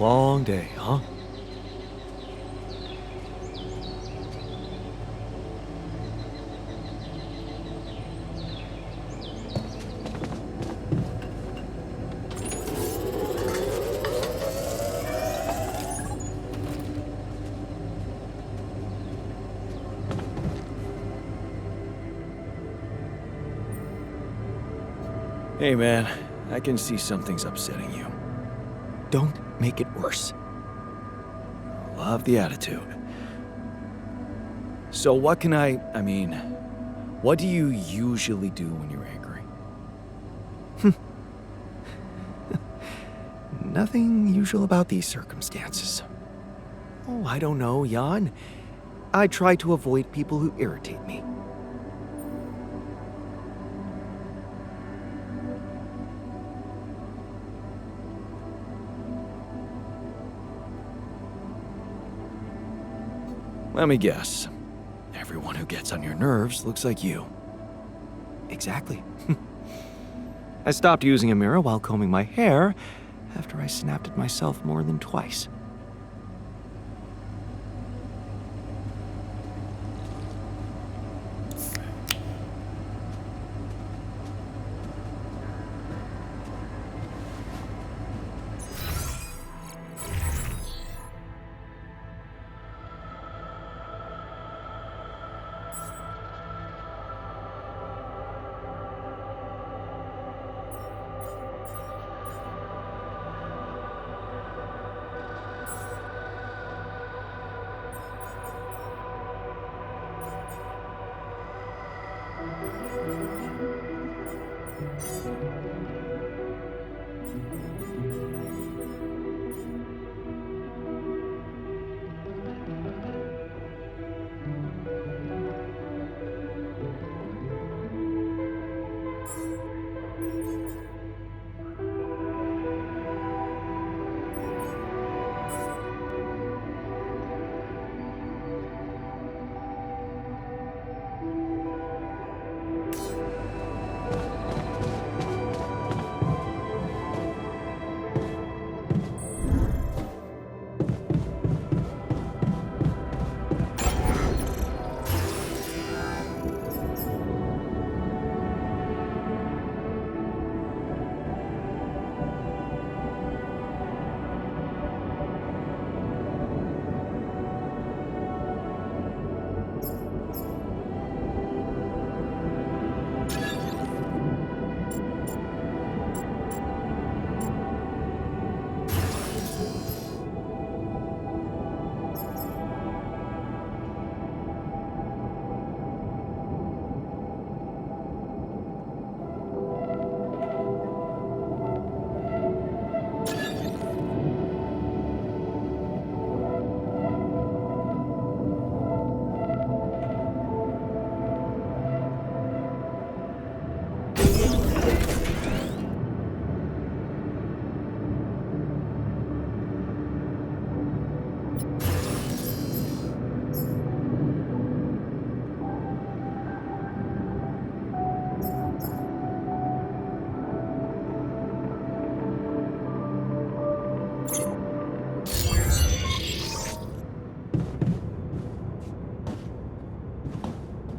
Long day, huh? Hey man, I can see something's upsetting you. Don't make it worse. Love the attitude. So what can what do you usually do when you're angry? Nothing usual about these circumstances. Oh, I don't know, Jan. I try to avoid people who irritate me. Let me guess. Everyone who gets on your nerves looks like you. Exactly. I stopped using a mirror while combing my hair after I snapped at myself more than twice.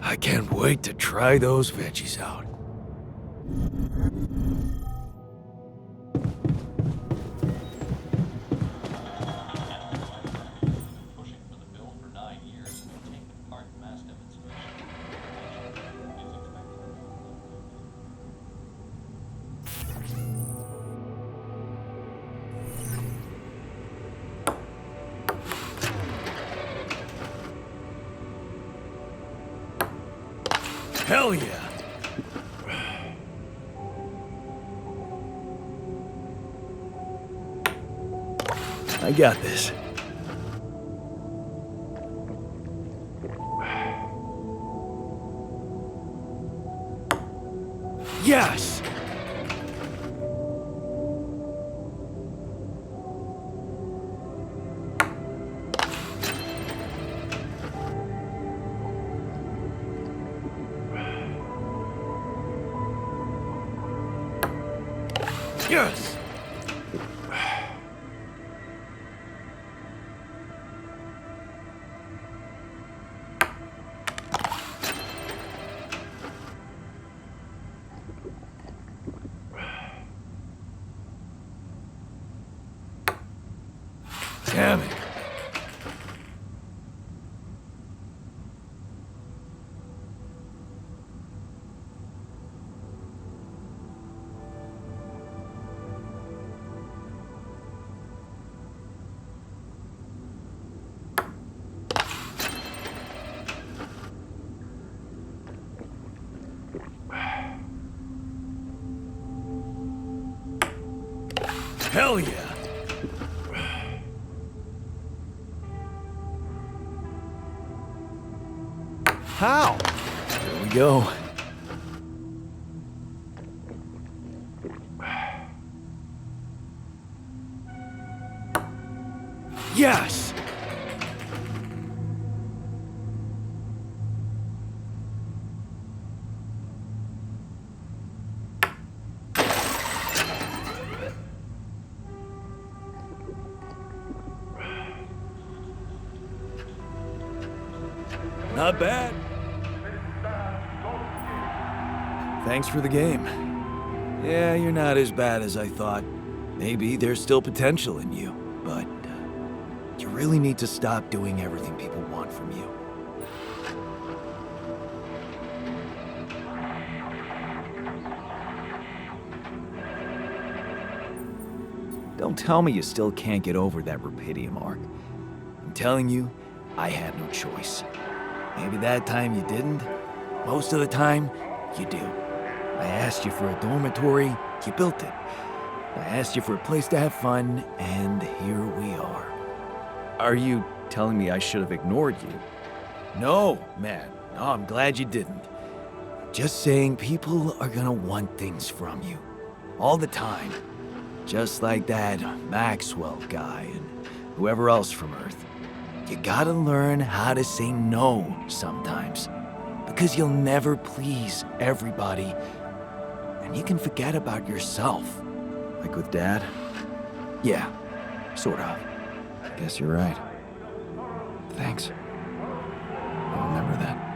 I can't wait to try those veggies out. Hell yeah! I got this. Yes! Yes! Damn it. Hell yeah! How? Here we go. Yes! Not bad. Thanks for the game. Yeah, you're not as bad as I thought. Maybe there's still potential in you, but you really need to stop doing everything people want from you. Don't tell me you still can't get over that Rapidium arc. I'm telling you, I had no choice. Maybe that time you didn't. Most of the time, you do. I asked you for a dormitory, you built it. I asked you for a place to have fun, and here we are. Are you telling me I should have ignored you? No, man. No, I'm glad you didn't. Just saying people are gonna want things from you. All the time. Just like that Maxwell guy and whoever else from Earth. You gotta learn how to say no sometimes. Because you'll never please everybody. And you can forget about yourself. Like with Dad? Yeah, sort of. I guess you're right. Thanks. I'll remember that.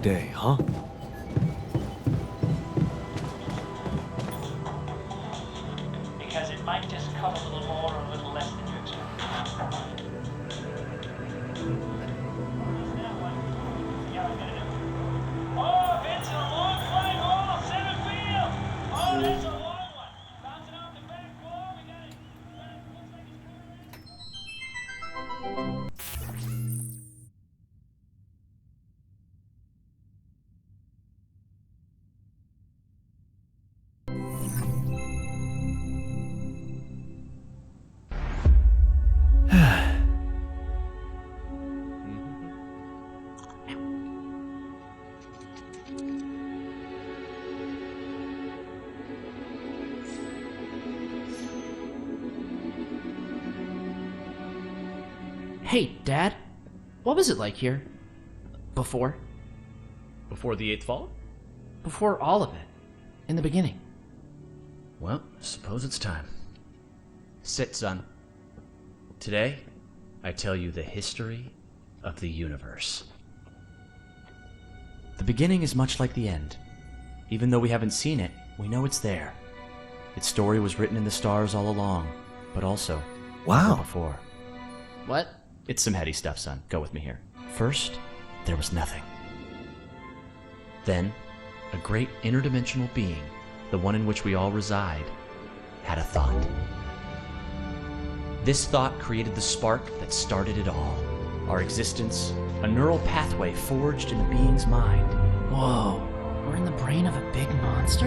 Day, huh? Because it might just come a little more or a little less than you expect. Oh, Vince, a long fly ball, center field. Oh, that's a long one. Bouncing off the back wall. We got it. Hey, Dad. What was it like here? Before? Before the 8th fall? Before all of it. In the beginning. Well, suppose it's time. Sit, son. Today, I tell you the history of the universe. The beginning is much like the end. Even though we haven't seen it, we know it's there. Its story was written in the stars all along, but also Wow. before. What? It's some heady stuff, son. Go with me here. First, there was nothing. Then, a great interdimensional being, the one in which we all reside, had a thought. This thought created the spark that started it all. Our existence, a neural pathway forged in the being's mind. Whoa. We're in the brain of a big monster?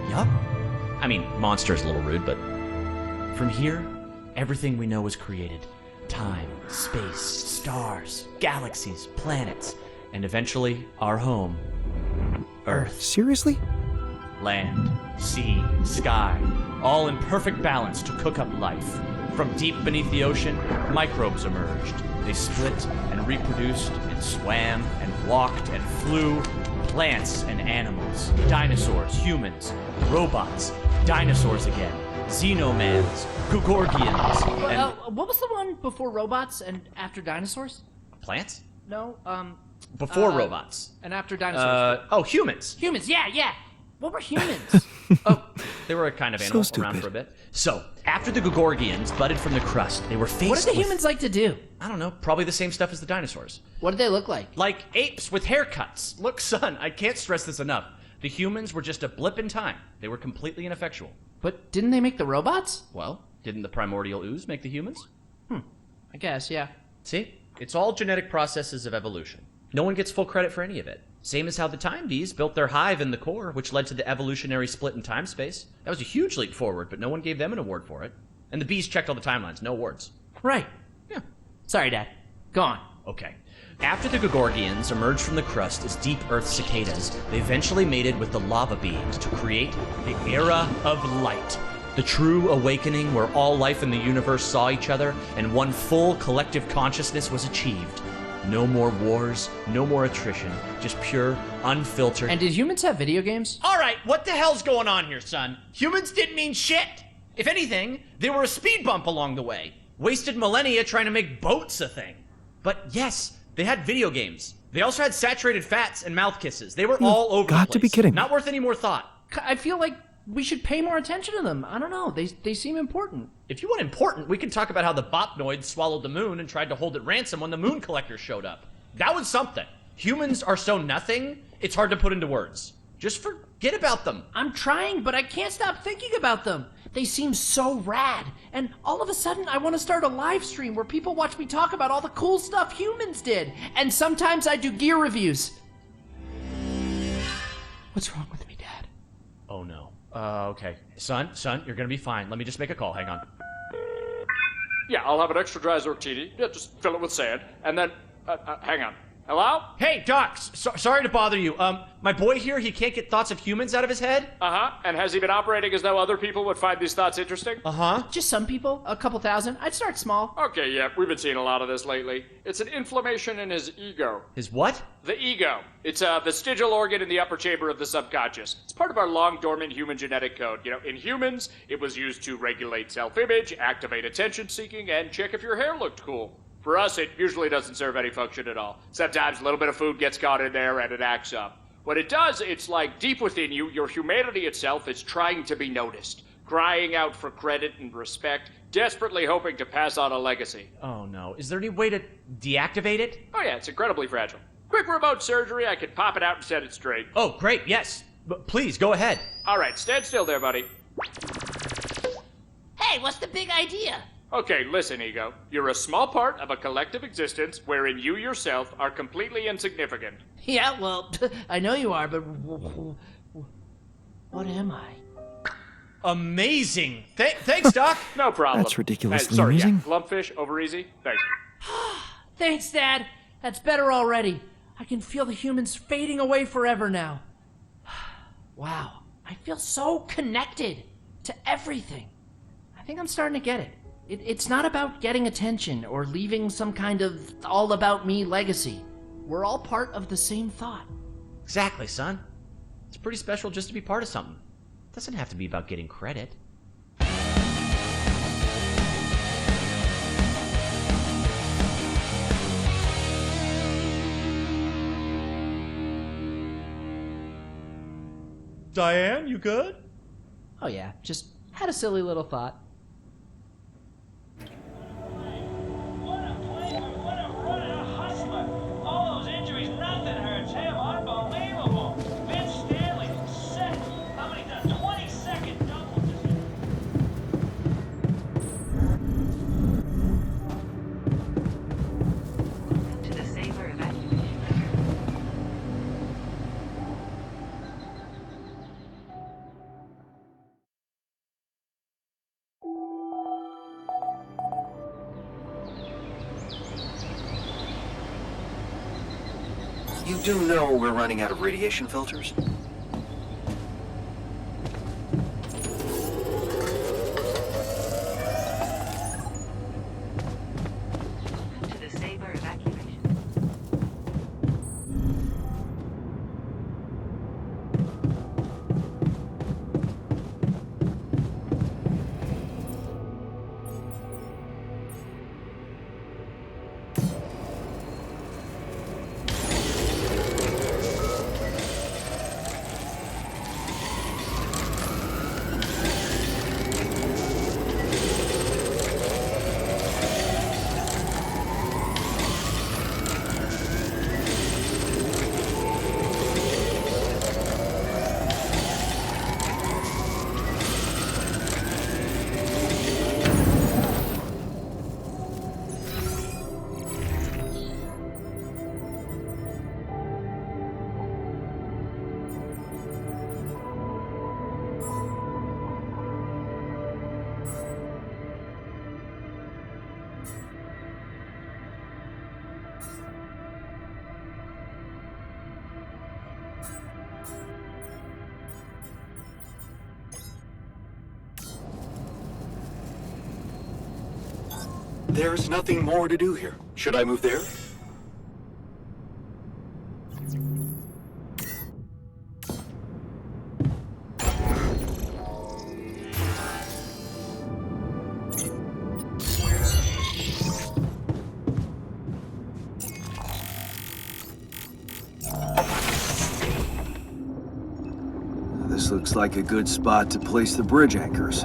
Yup. I mean, monster is a little rude, but from here, everything we know was created. Time, space, stars, galaxies, planets, and eventually our home, Earth. Seriously? Land, sea, sky, all in perfect balance to cook up life. From deep beneath the ocean, microbes emerged. They split and reproduced and swam and walked and flew. Plants and animals, dinosaurs, humans, robots, dinosaurs again, xenomans, Gugorgians, and... What was the one before robots and after dinosaurs? Plants? No, Before robots. and after dinosaurs. Humans. Humans, yeah. What were humans? Oh, they were a kind of animal So around stupid. for a bit. So, after the Gugorgians budded from the crust, they were faced What did the with... humans like to do? I don't know, probably the same stuff as the dinosaurs. What did they look like? Like apes with haircuts. Look, son, I can't stress this enough. The humans were just a blip in time. They were completely ineffectual. But didn't they make the robots? Well, didn't the primordial ooze make the humans? I guess, yeah. See? It's all genetic processes of evolution. No one gets full credit for any of it. Same as how the time bees built their hive in the core, which led to the evolutionary split in time-space. That was a huge leap forward, but no one gave them an award for it. And the bees checked all the timelines, no awards. Right. Yeah. Sorry, Dad. Go on. Okay. After the Gugorgians emerged from the crust as deep Earth cicadas, they eventually mated with the lava beings to create the Era of Light. The true awakening where all life in the universe saw each other and one full collective consciousness was achieved. No more wars, no more attrition, just pure, unfiltered... And did humans have video games? Alright, what the hell's going on here, son? Humans didn't mean shit! If anything, they were a speed bump along the way. Wasted millennia trying to make boats a thing. But yes, they had video games. They also had saturated fats and mouth kisses. They were all over the place. got to be kidding me. Not worth any more thought. I feel like we should pay more attention to them. I don't know. They seem important. If you want important, we can talk about how the Bopnoids swallowed the moon and tried to hold it ransom when the moon collectors showed up. That was something. Humans are so nothing, it's hard to put into words. Just for Forget about them. I'm trying, but I can't stop thinking about them. They seem so rad. And all of a sudden, I want to start a live stream where people watch me talk about all the cool stuff humans did. And sometimes I do gear reviews. What's wrong with me, Dad? Oh no. Okay. Son, you're gonna be fine. Let me just make a call. Hang on. Yeah, I'll have an extra dry zucchini. Yeah, just fill it with sand. And then, hang on. Hello? Hey, Doc. Sorry to bother you. My boy here, he can't get thoughts of humans out of his head. Uh-huh. And has he been operating as though other people would find these thoughts interesting? Uh-huh. Just some people, a couple thousand. I'd start small. Okay, yeah, we've been seeing a lot of this lately. It's an inflammation in his ego. His what? The ego. It's a vestigial organ in the upper chamber of the subconscious. It's part of our long-dormant human genetic code. You know, in humans, it was used to regulate self-image, activate attention-seeking, and check if your hair looked cool. For us, it usually doesn't serve any function at all. Sometimes a little bit of food gets caught in there and it acts up. What it does, it's like deep within you, your humanity itself is trying to be noticed, crying out for credit and respect, desperately hoping to pass on a legacy. Oh no. Is there any way to deactivate it? Oh yeah, it's incredibly fragile. Quick remote surgery, I can pop it out and set it straight. Oh, great. Yes. But please, go ahead. All right, stand still there, buddy. Hey, what's the big idea? Okay, listen, Ego. You're a small part of a collective existence wherein you yourself are completely insignificant. Yeah, well, I know you are, but what am I? Amazing. Thanks, Doc. No problem. That's ridiculously sorry, amusing. Yeah, lumpfish, over easy. Thanks. Thanks, Dad. That's better already. I can feel the humans fading away forever now. Wow, I feel so connected to everything. I think I'm starting to get it. It's not about getting attention or leaving some kind of all-about-me legacy. We're all part of the same thought. Exactly, son. It's pretty special just to be part of something. It doesn't have to be about getting credit. Diane, you good? Oh yeah, just had a silly little thought. What a player, what a runner, a hustler. All those injuries, nothing hurts him. Unbelievable. Vince Stanley, set. How many done? 20-second doubles. To the saber evacuation. You do know we're running out of radiation filters? To the saber evacuation. There's nothing more to do here. Should I move there? This looks like a good spot to place the bridge anchors.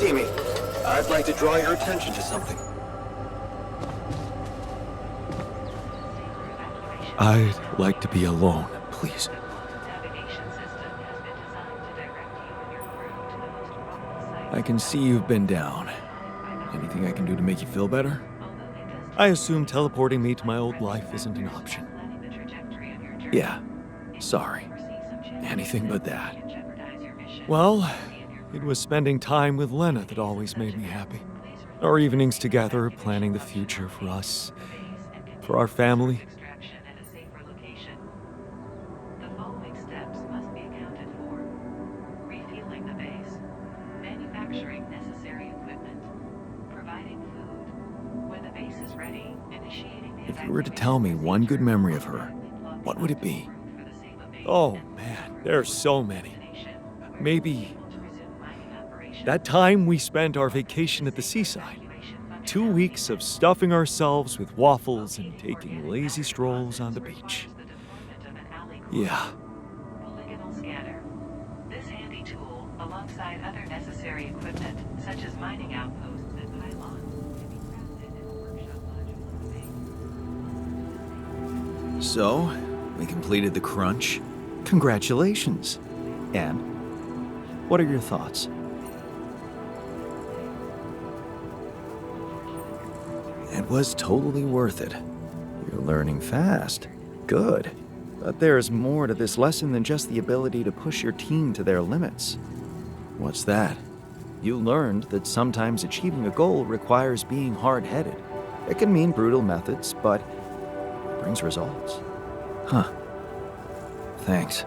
see me. I'd like to draw your attention to something. I'd like to be alone, please. Navigation system has been designed to direct you and your crew to the most remote site. I can see you've been down. Anything I can do to make you feel better? Although it does I assume teleporting me to my old life isn't an option. planning the trajectory of your journey. Yeah, sorry. Foresee some changes Anything but that. can jeopardize your mission. Well, it was spending time with Lena that always made me happy. Our evenings together, planning the future for us, for our family. Extraction at a safer location. The following steps must be accounted for: refueling the base, manufacturing necessary equipment, providing food. When the base is ready, initiating the If you were to tell me one good memory of her, what would it be? Oh man, there's so many. Maybe that time we spent our vacation at the seaside. 2 weeks of stuffing ourselves with waffles and taking lazy strolls on the beach. Yeah, Polygonal scanner. This handy tool, alongside other necessary equipment, such as mining outposts and pylons, can be crafted in a workshop module of the base. so we completed the crunch. Congratulations. And what are your thoughts? It was totally worth it. You're learning fast. Good. But there's more to this lesson than just the ability to push your team to their limits. What's that? You learned that sometimes achieving a goal requires being hard-headed. It can mean brutal methods, but it brings results. Huh. Thanks.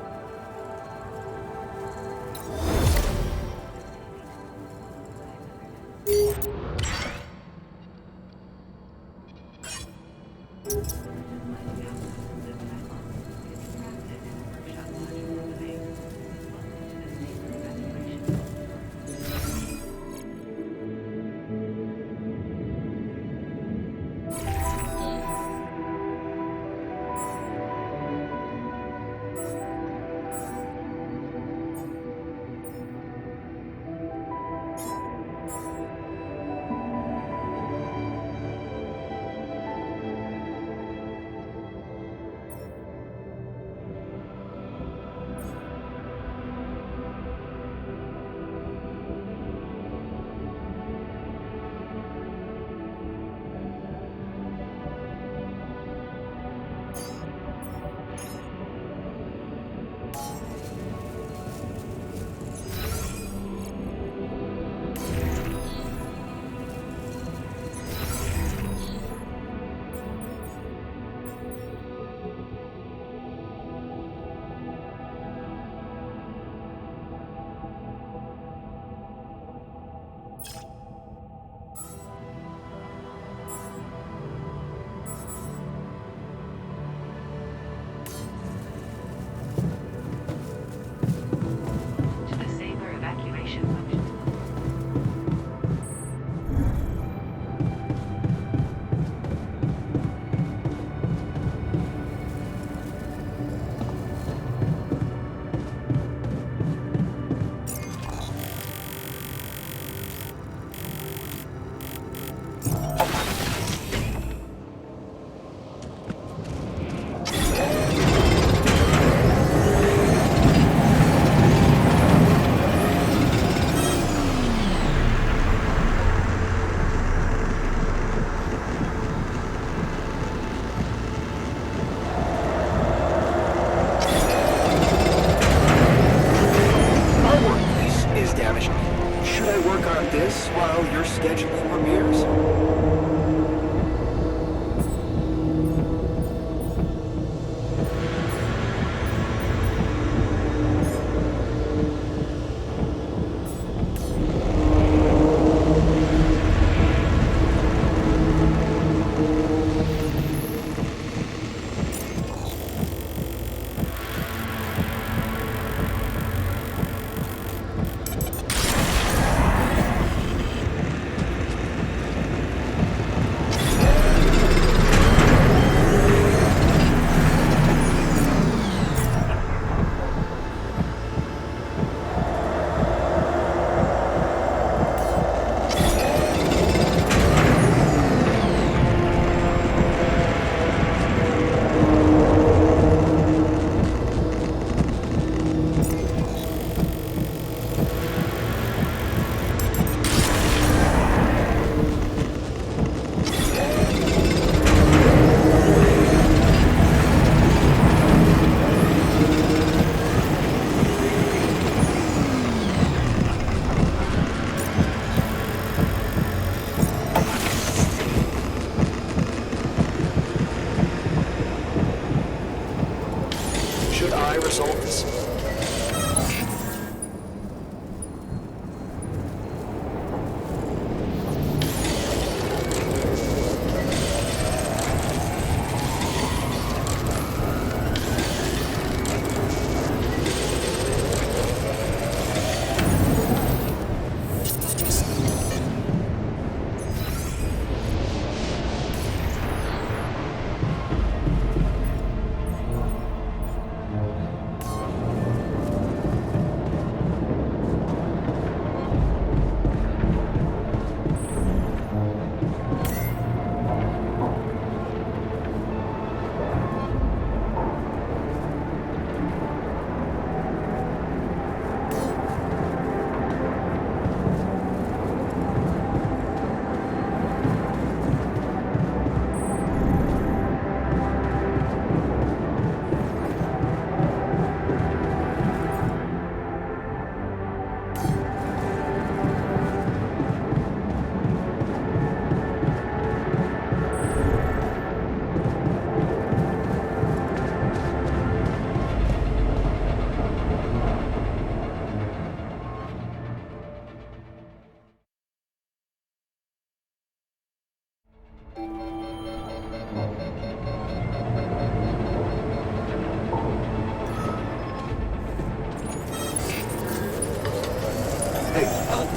resolve this?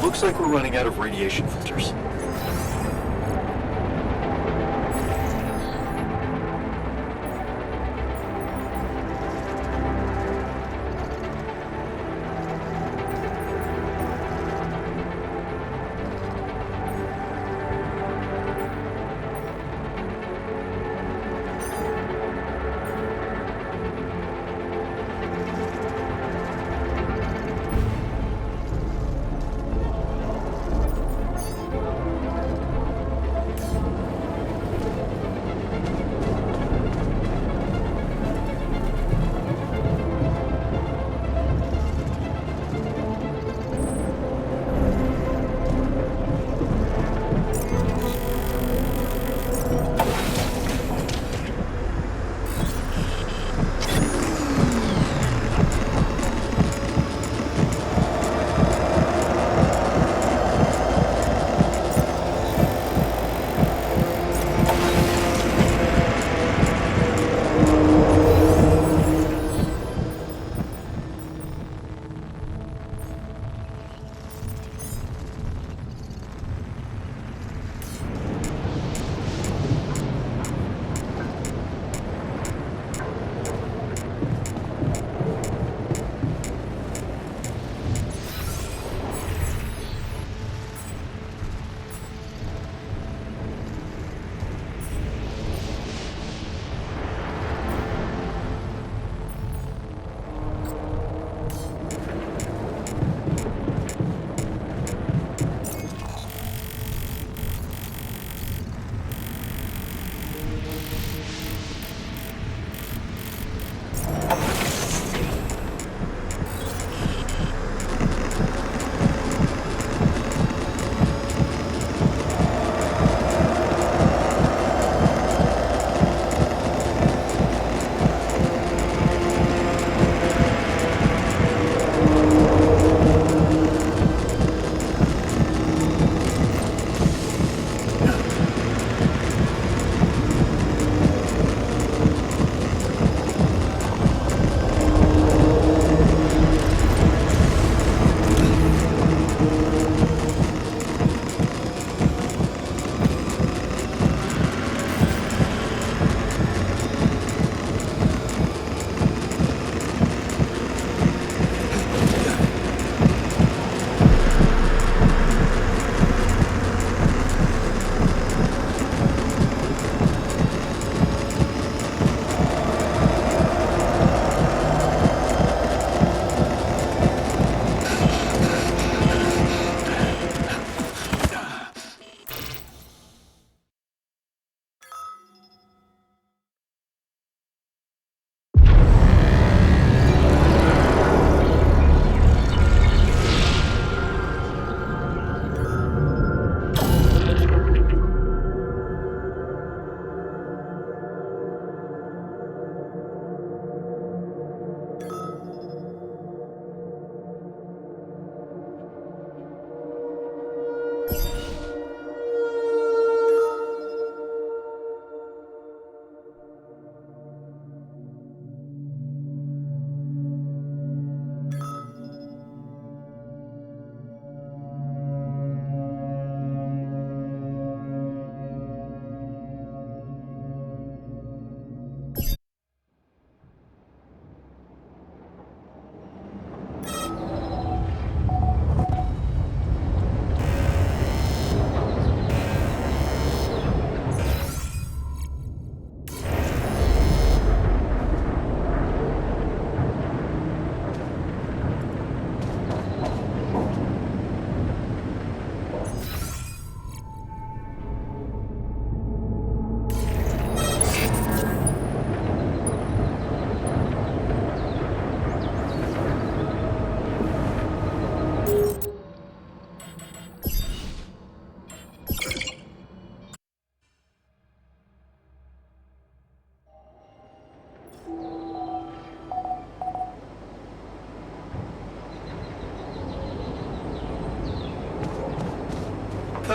Looks like we're running out of radiation filters.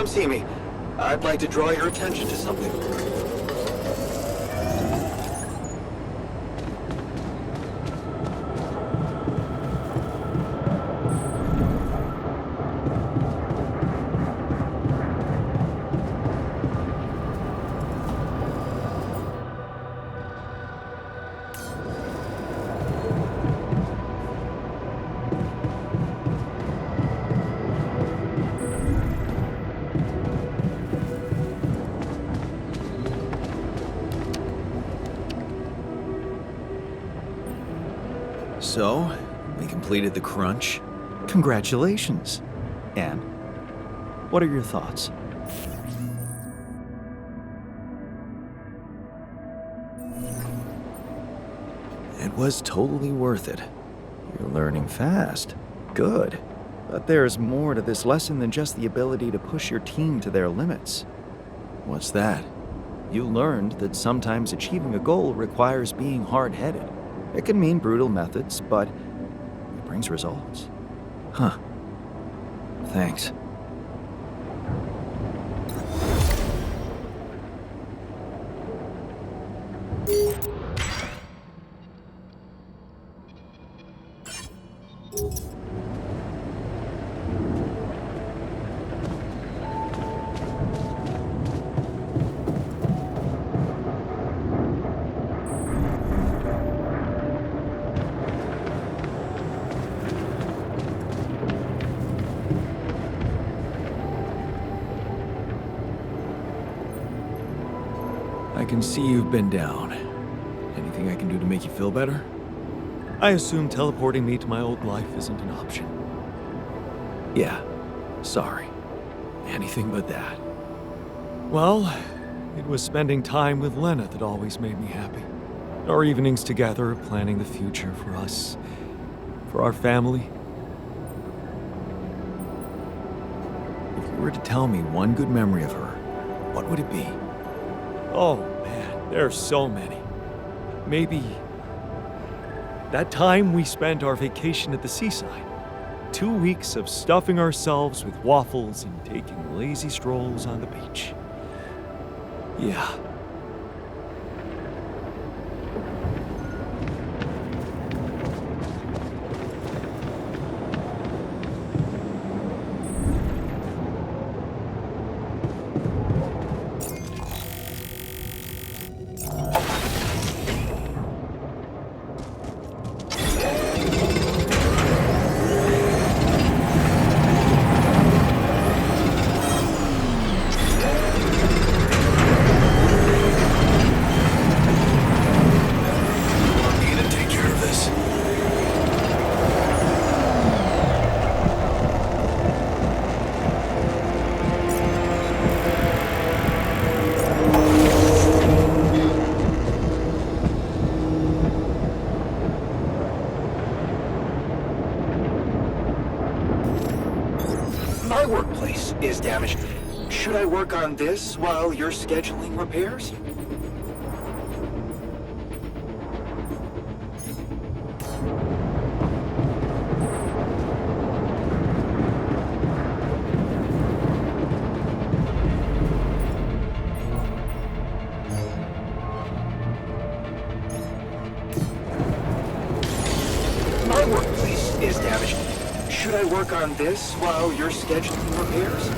come see me. I'd like to draw your attention to something. So, we completed the crunch. Congratulations. And what are your thoughts? It was totally worth it. You're learning fast. Good. But there's more to this lesson than just the ability to push your team to their limits. What's that? You learned that sometimes achieving a goal requires being hard-headed. It can mean brutal methods, but it brings results. Huh. Thanks. I can see you've been down. Anything I can do to make you feel better? I assume teleporting me to my old life isn't an option. Yeah. Sorry. Anything but that. Well, it was spending time with Lena that always made me happy. Our evenings together, planning the future for us, for our family. If you were to tell me one good memory of her, what would it be? Oh man, there are so many. Maybe that time we spent our vacation at the seaside. 2 weeks of stuffing ourselves with waffles and taking lazy strolls on the beach. Yeah. My workplace is damaged. Should I work on this while you're scheduling repairs? My workplace is damaged. Should I work on this while you're scheduling repairs?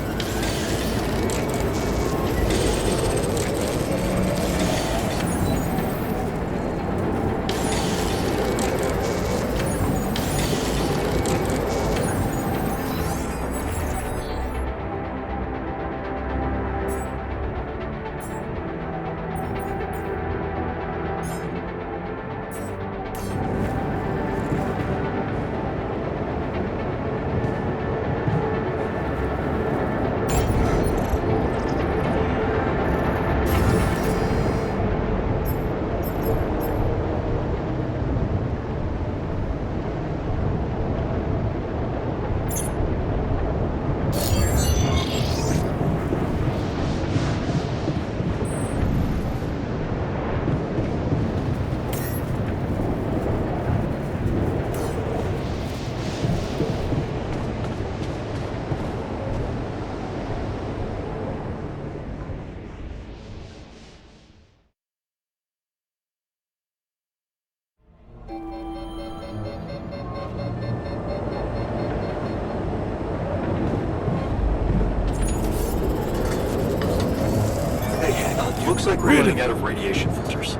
Looks like we're running out of radiation filters.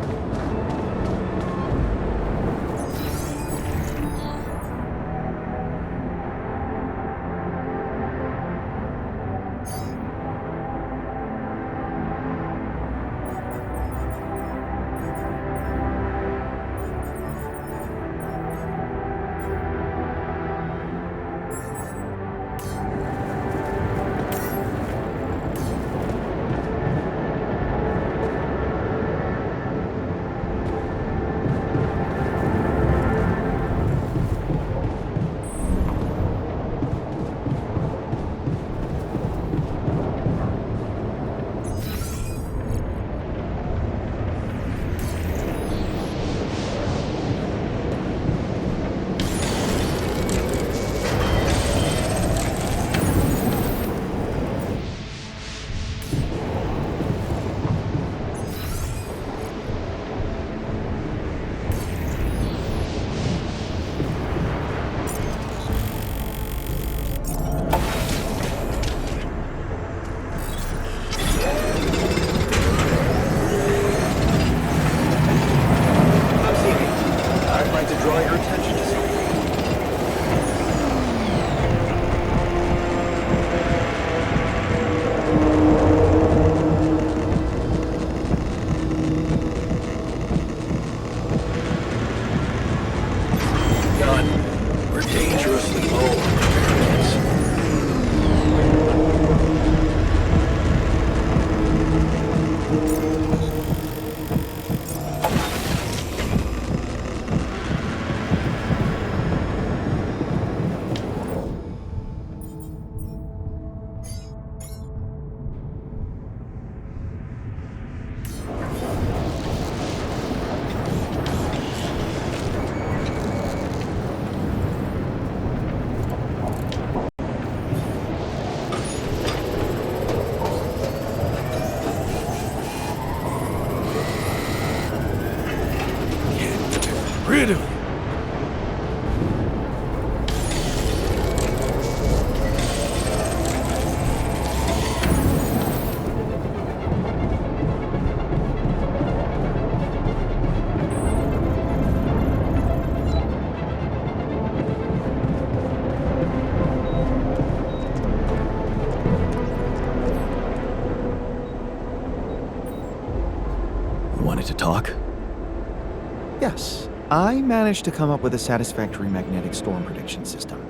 Rid of it. You wanted to talk? Yes, I managed to come up with a satisfactory magnetic storm prediction system.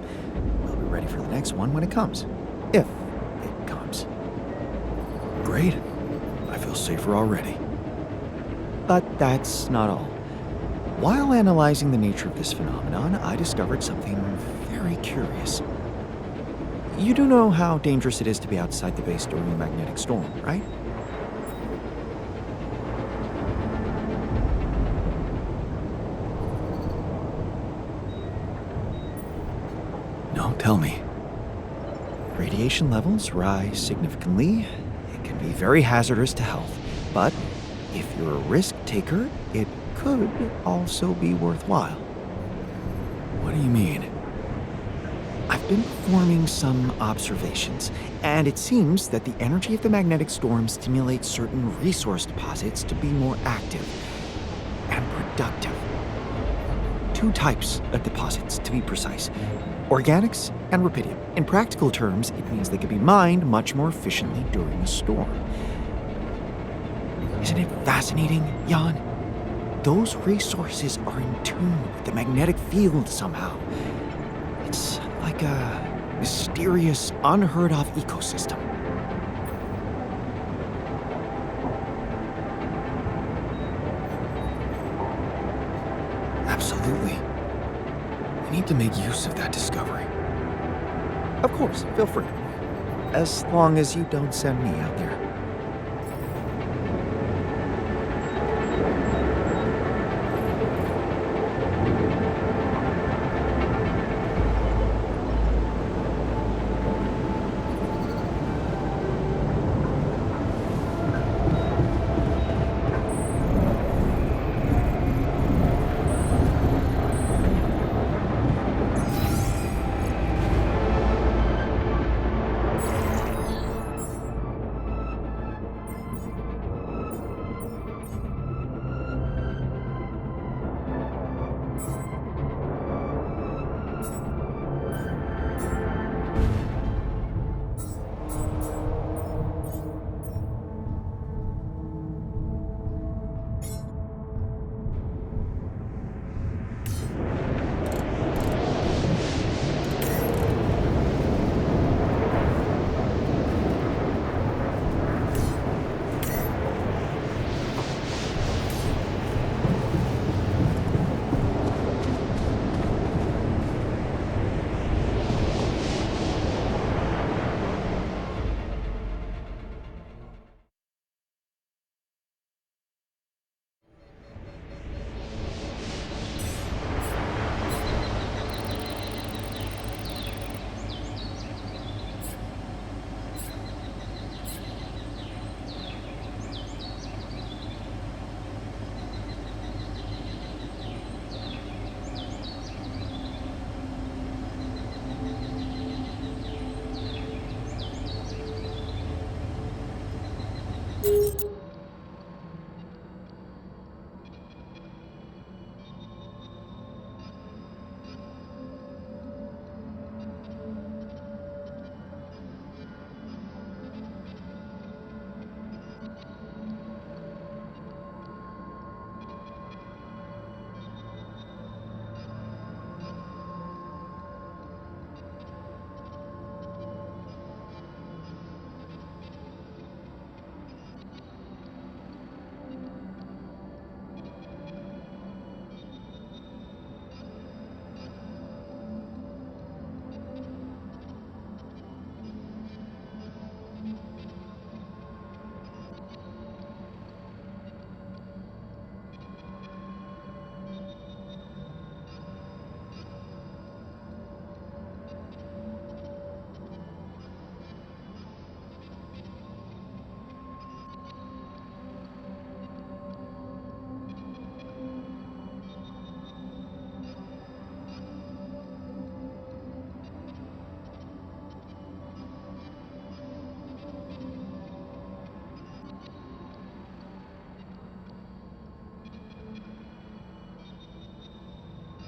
We'll be ready for the next one when it comes. If it comes. Great. I feel safer already. But that's not all. While analyzing the nature of this phenomenon, I discovered something very curious. You do know how dangerous it is to be outside the base during a magnetic storm, right? No, tell me. Radiation levels rise significantly. It can be very hazardous to health. But if you're a risk taker, it could also be worthwhile. What do you mean? I've been performing some observations, and it seems that the energy of the magnetic storm stimulates certain resource deposits to be more active and productive. Two types of deposits, to be precise. Organics and rubidium. In practical terms, it means they can be mined much more efficiently during a storm. Isn't it fascinating, Jan? Those resources are in tune with the magnetic field somehow. It's like a mysterious, unheard of ecosystem. Absolutely. We need to make use of that discovery. Of course, feel free. As long as you don't send me out there.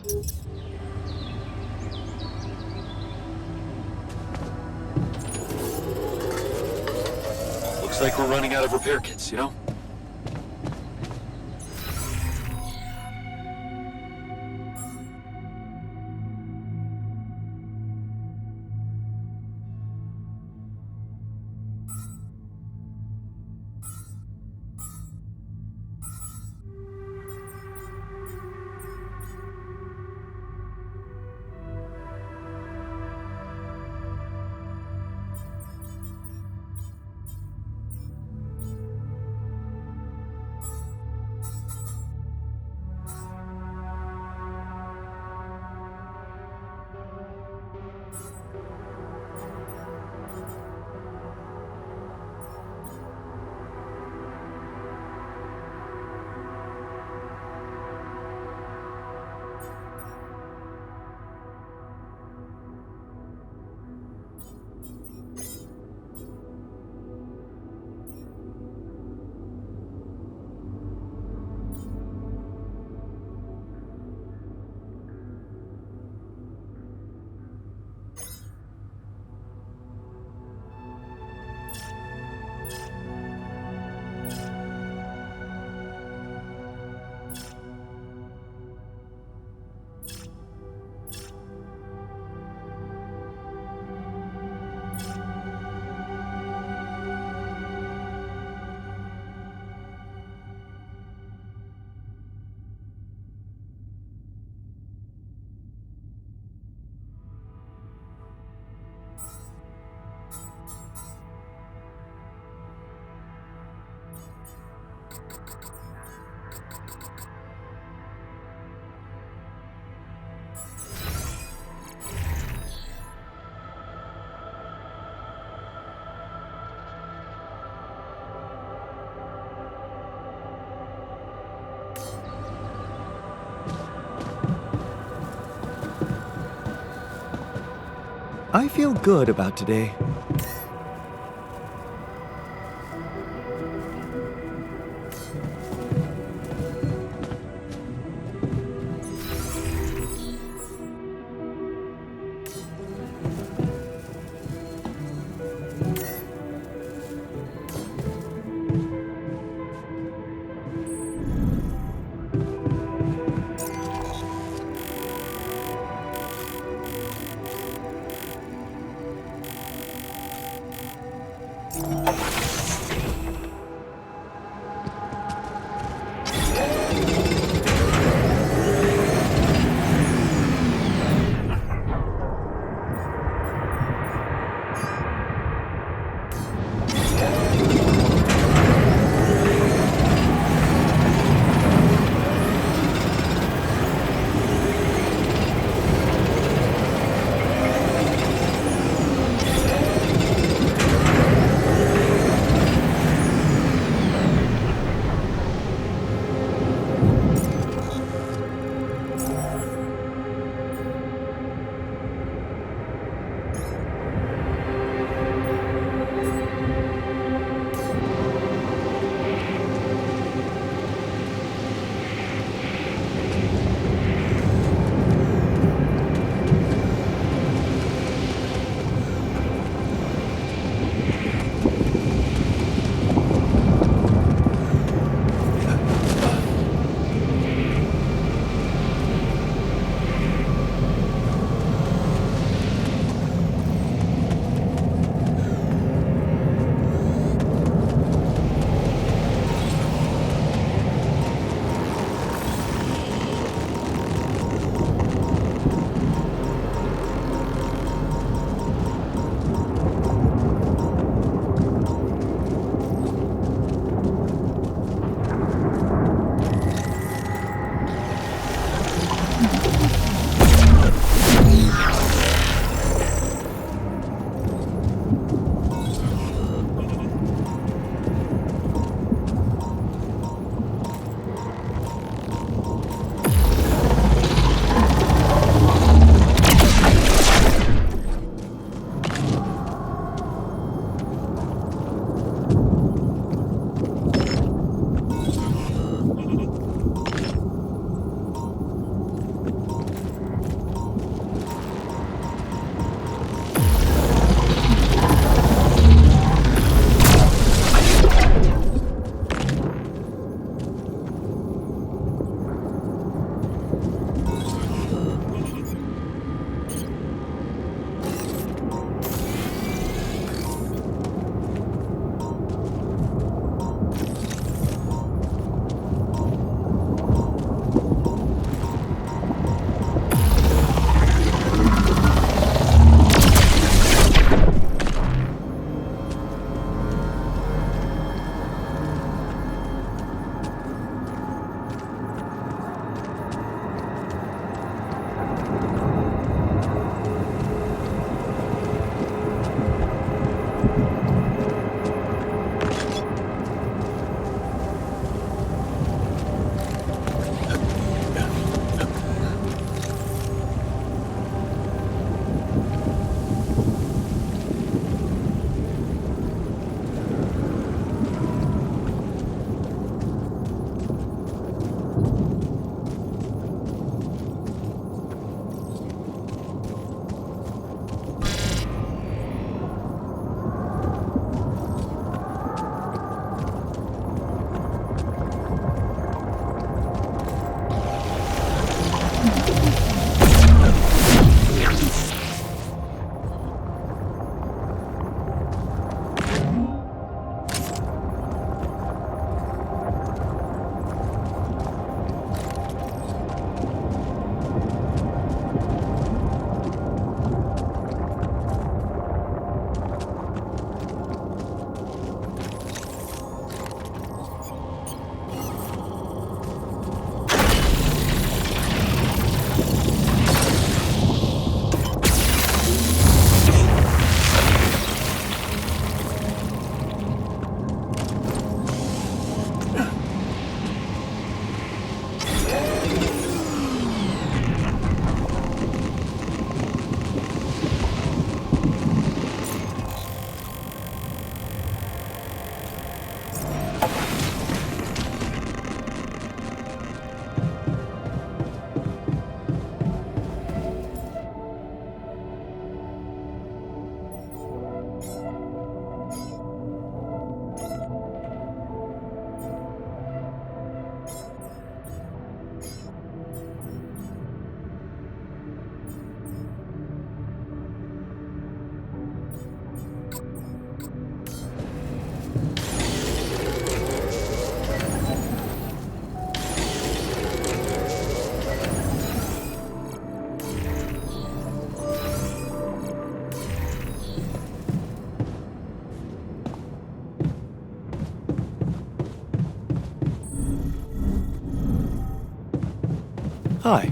Looks like we're running out of repair kits, you know? I feel good about today. Hi.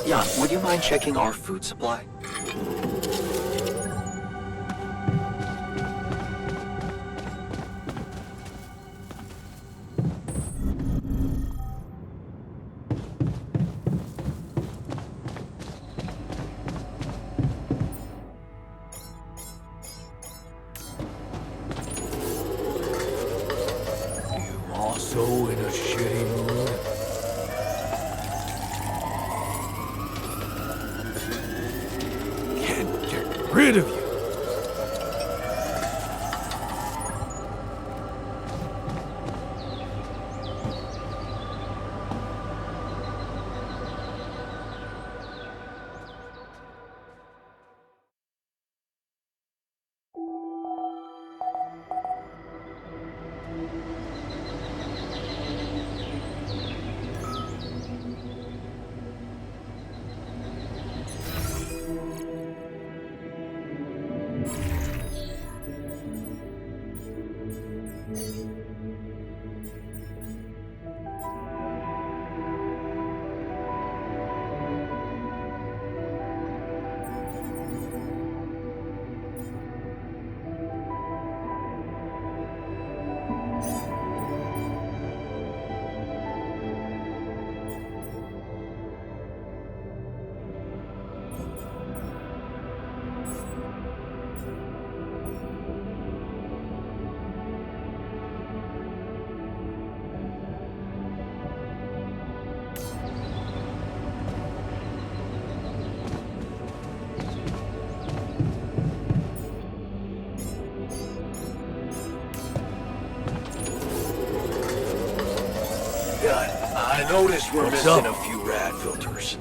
Yeah, would you mind checking our food supply? You also in a shitty mood? Can't get rid of you. Yeah, I noticed we're What's missing up? a few rad filters.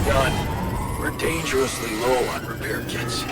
Done. We're dangerously low on repair kits.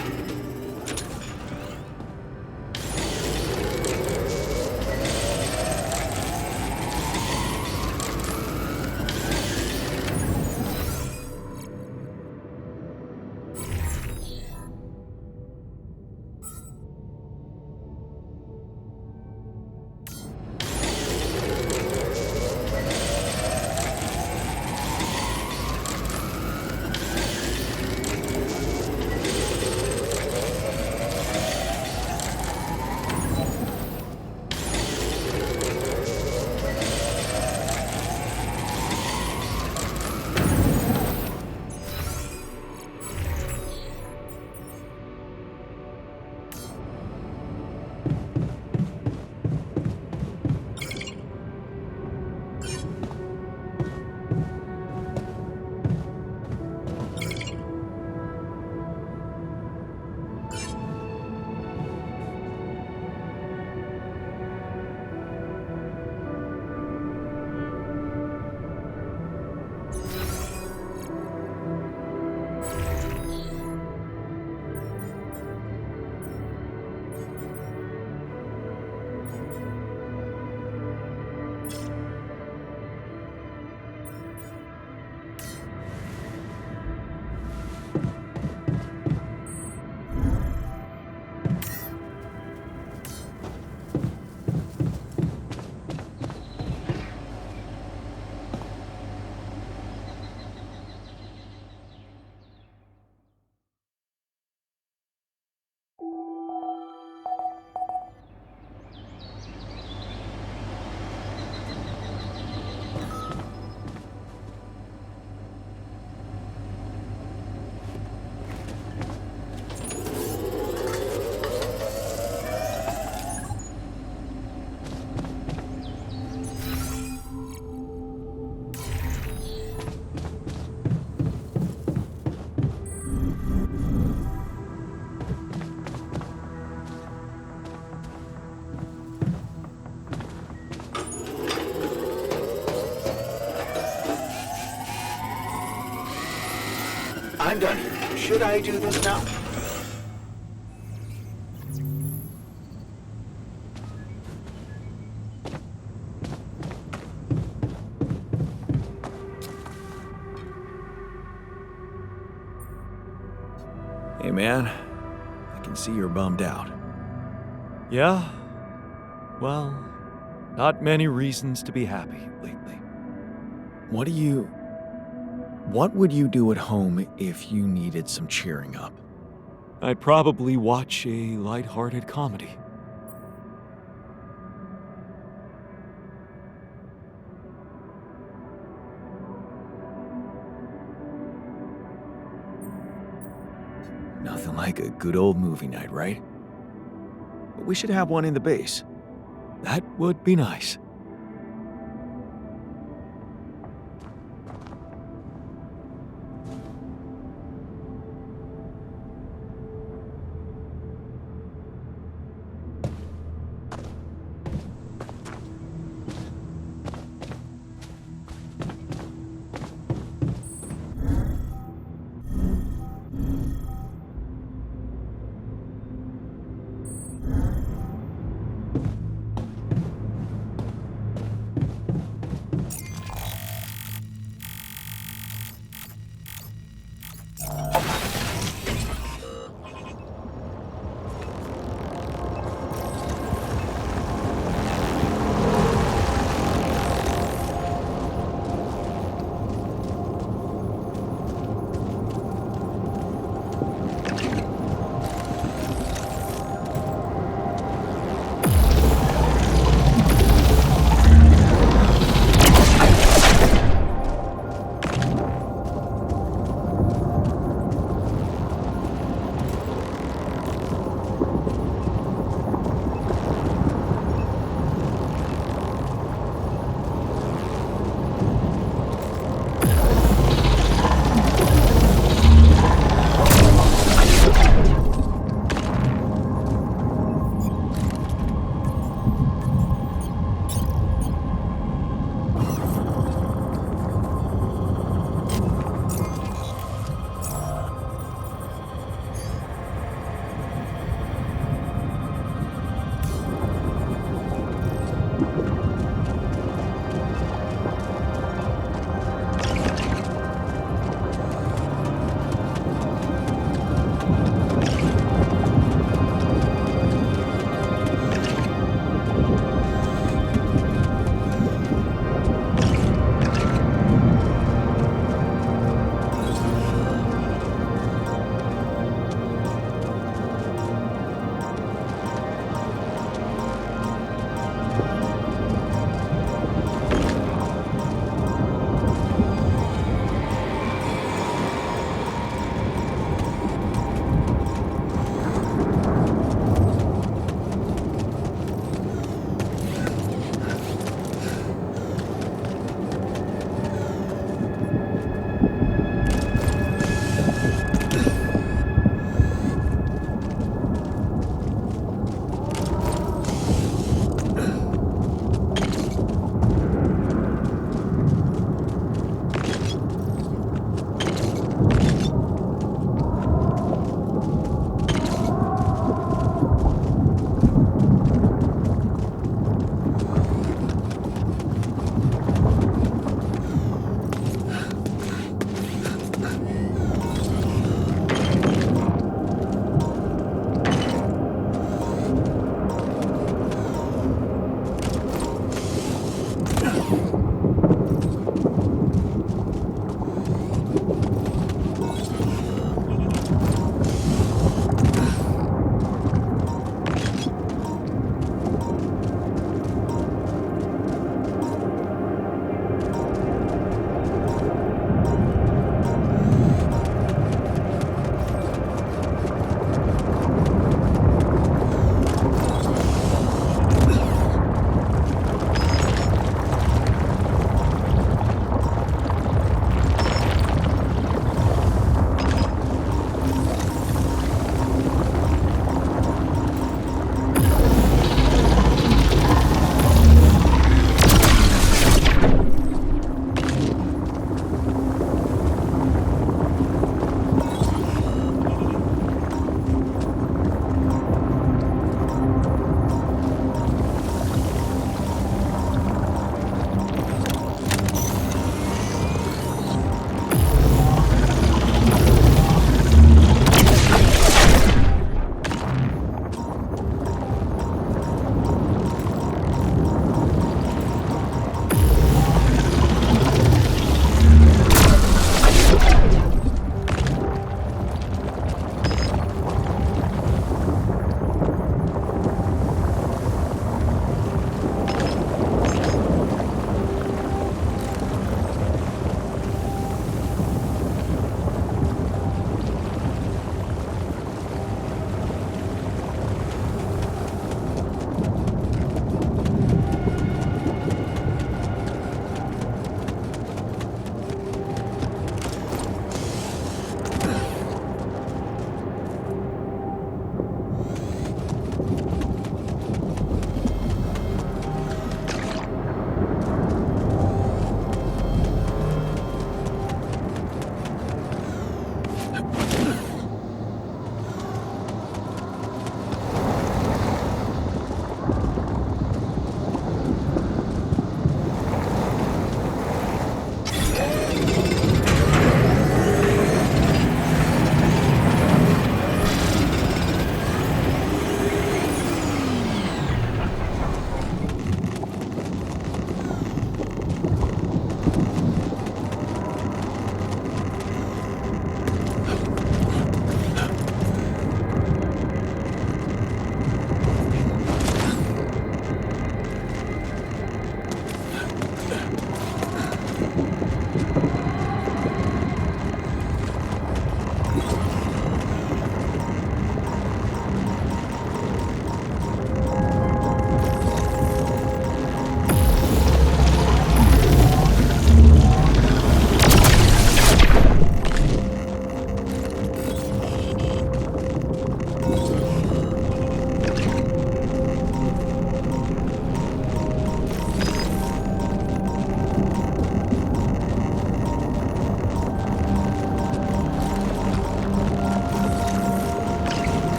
I'm done here. Should I do this now? Hey man, I can see you're bummed out. Yeah? Well, not many reasons to be happy lately. What would you do at home if you needed some cheering up? I'd probably watch a lighthearted comedy. Nothing like a good old movie night, right? But we should have one in the base. That would be nice.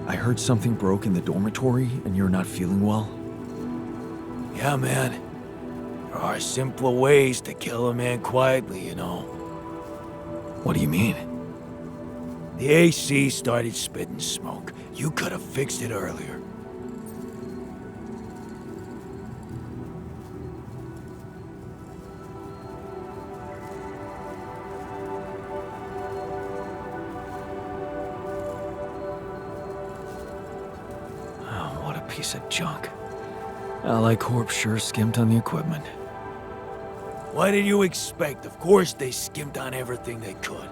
I heard something broke in the dormitory and you're not feeling well? Yeah, man. There are simpler ways to kill a man quietly, you know. What do you mean? The AC started spitting smoke. You could have fixed it earlier. Oh, what a piece of junk. Ally Corp sure skimped on the equipment. What did you expect? Of course they skimped on everything they could.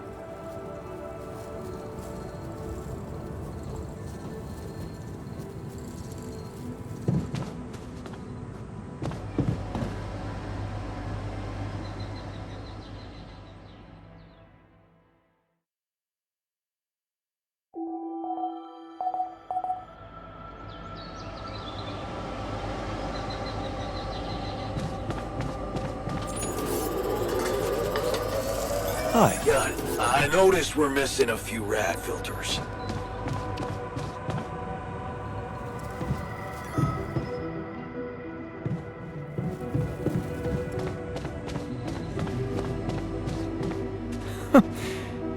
Hi. Yeah, I noticed we're missing a few rad filters.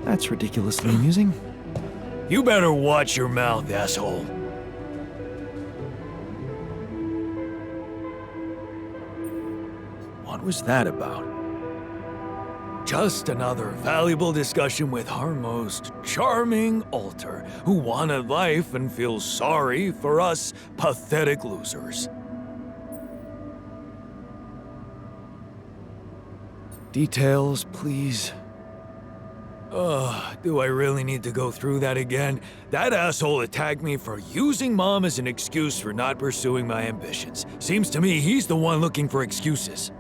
That's ridiculously amusing. You better watch your mouth, asshole. What was that about? Just another valuable discussion with our most charming alter, who wanted life and feels sorry for us pathetic losers. Details, please. Do I really need to go through that again? That asshole attacked me for using Mom as an excuse for not pursuing my ambitions. Seems to me he's the one looking for excuses.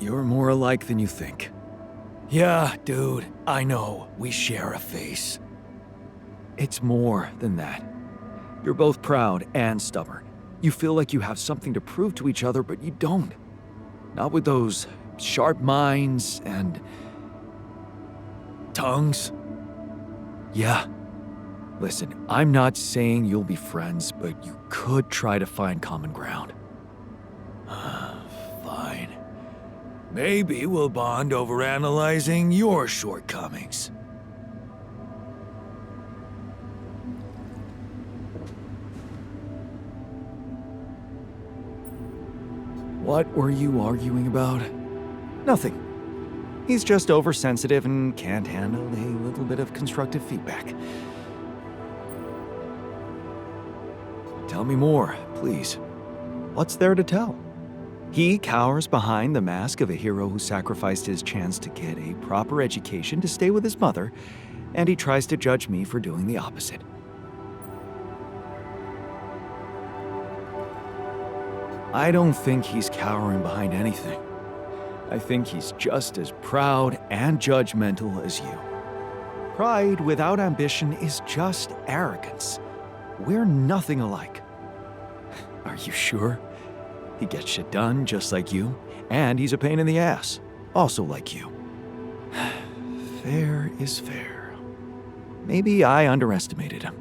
You're more alike than you think. Yeah, dude, I know. We share a face. It's more than that. You're both proud and stubborn. You feel like you have something to prove to each other, but you don't. Not with those sharp minds and tongues? Yeah. Listen, I'm not saying you'll be friends, but you could try to find common ground. Fine. Maybe we'll bond over analyzing your shortcomings. What were you arguing about? Nothing. He's just oversensitive and can't handle a little bit of constructive feedback. Tell me more, please. What's there to tell? He cowers behind the mask of a hero who sacrificed his chance to get a proper education to stay with his mother, and he tries to judge me for doing the opposite. I don't think he's cowering behind anything. I think he's just as proud and judgmental as you. Pride without ambition is just arrogance. We're nothing alike. Are you sure? He gets shit done just like you, and he's a pain in the ass, also like you. Fair is fair. Maybe I underestimated him.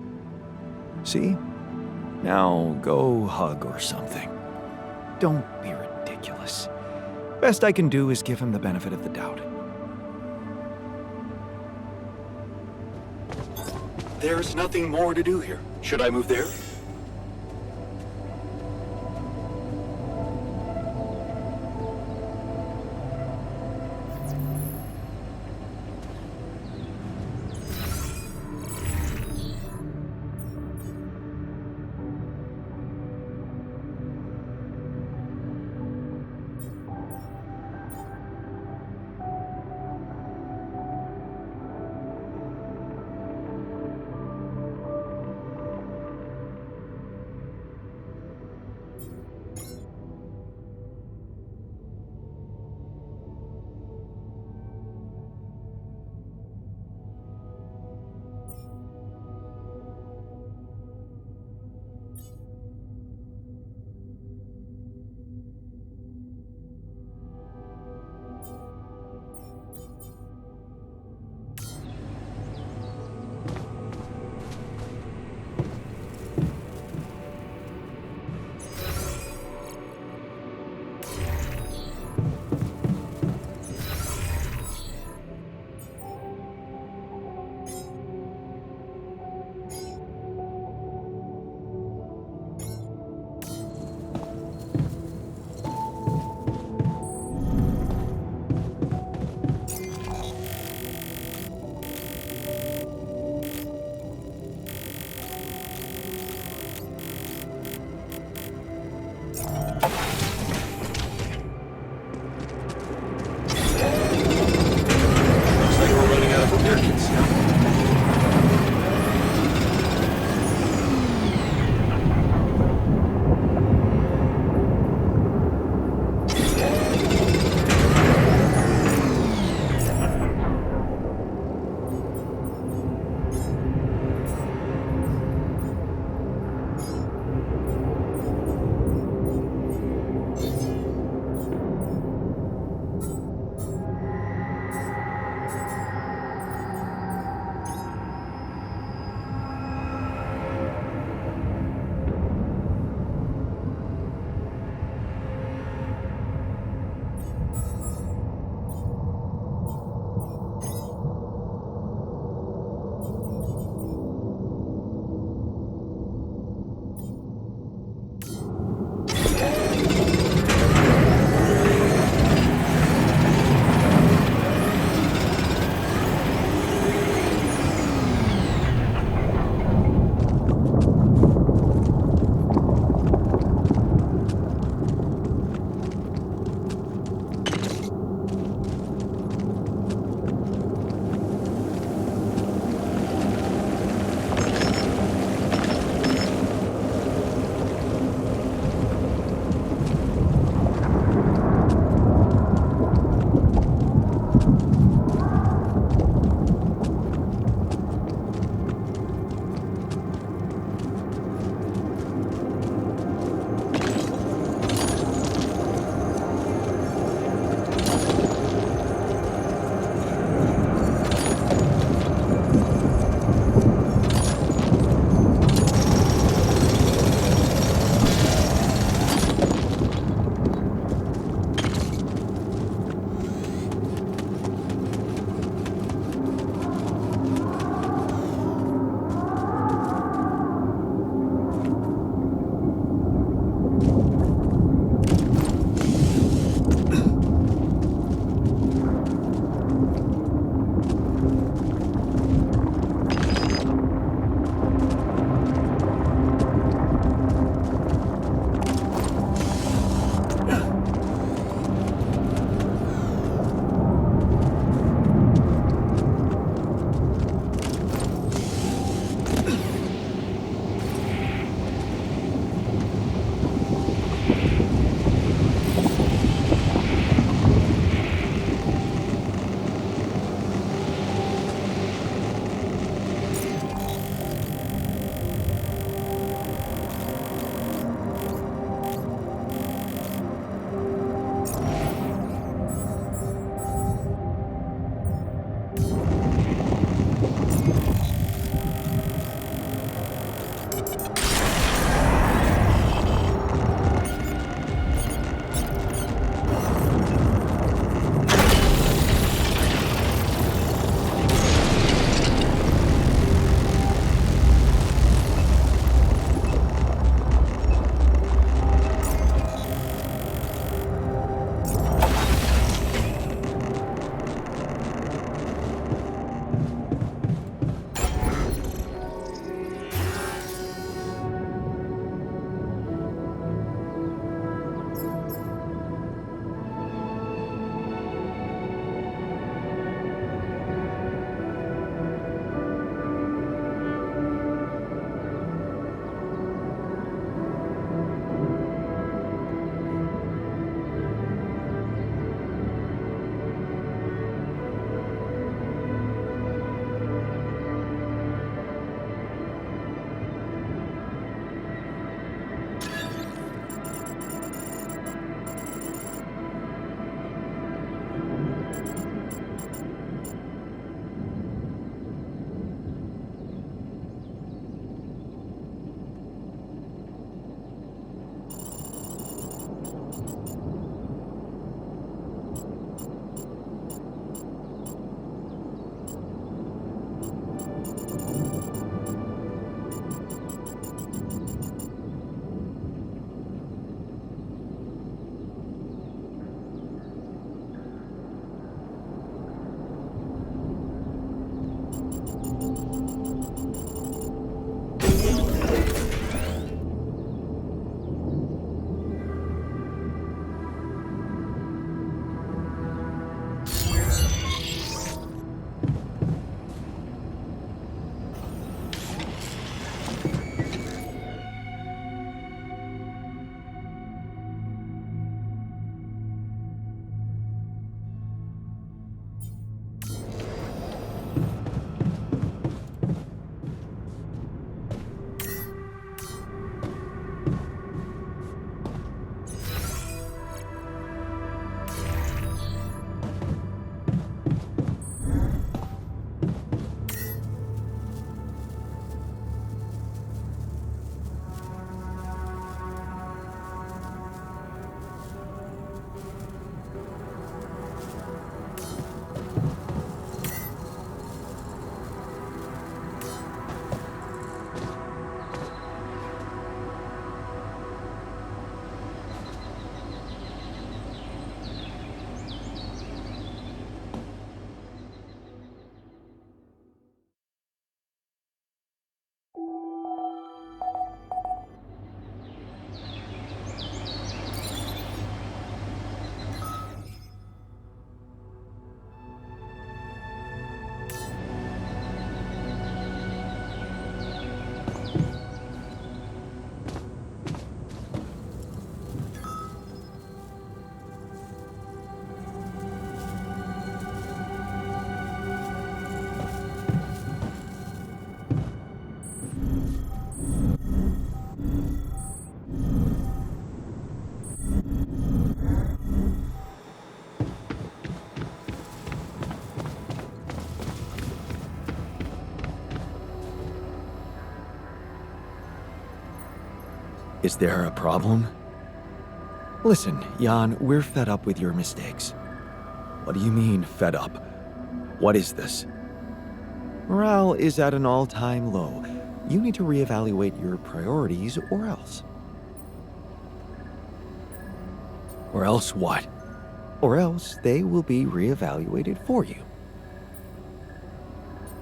See? Now go hug or something. Don't be ridiculous. Best I can do is give him the benefit of the doubt. There's nothing more to do here. Should I move there? Is there a problem? Listen, Jan, we're fed up with your mistakes. What do you mean, fed up? What is this? Morale is at an all-time low. You need to reevaluate your priorities, or else. Or else what? Or else they will be reevaluated for you.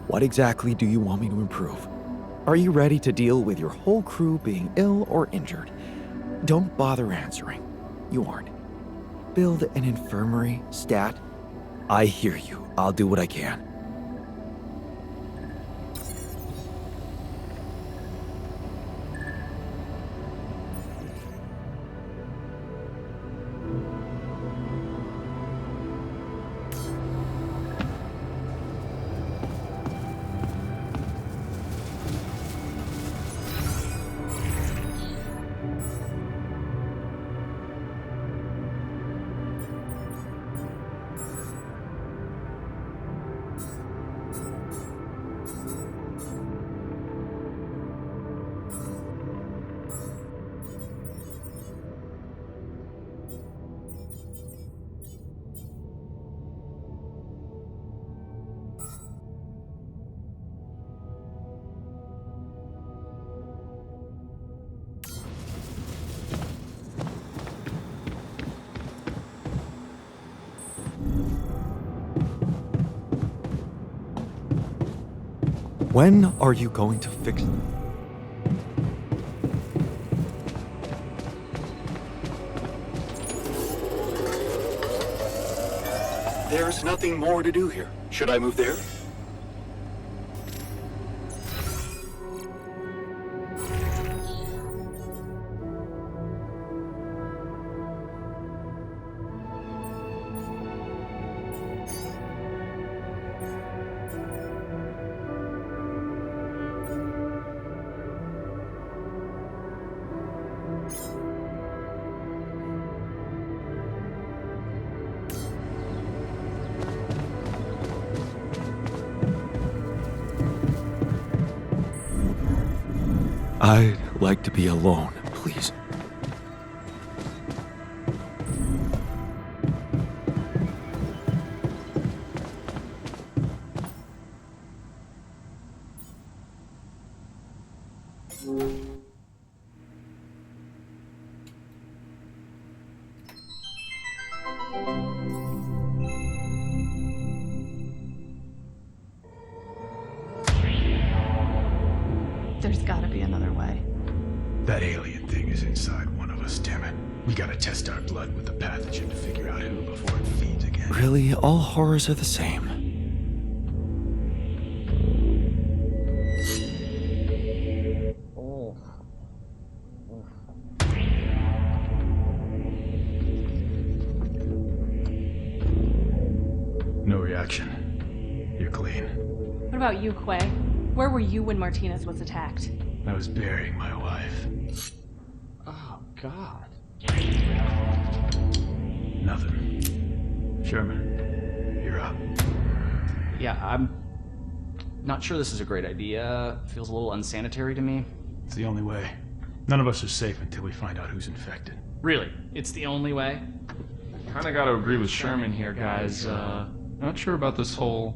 What exactly do you want me to improve? Are you ready to deal with your whole crew being ill or injured? Don't bother answering. You aren't. Build an infirmary, stat. I hear you. I'll do what I can. When are you going to fix it? There's nothing more to do here. Should I move there? I'd like to be alone, please. There's gotta be another way. That alien thing is inside one of us, damn it. We gotta test our blood with the pathogen to figure out who before it feeds again. Really, all horrors are the same. No reaction. You're clean. What about you, Quay? Where were you when Martinez was attacked? I was burying my wife. Oh, God. Nothing. Sherman, you're up. Yeah, I'm not sure this is a great idea. Feels a little unsanitary to me. It's the only way. None of us are safe until we find out who's infected. Really? It's the only way? Kinda gotta agree with Sherman here, guys. Not sure about this whole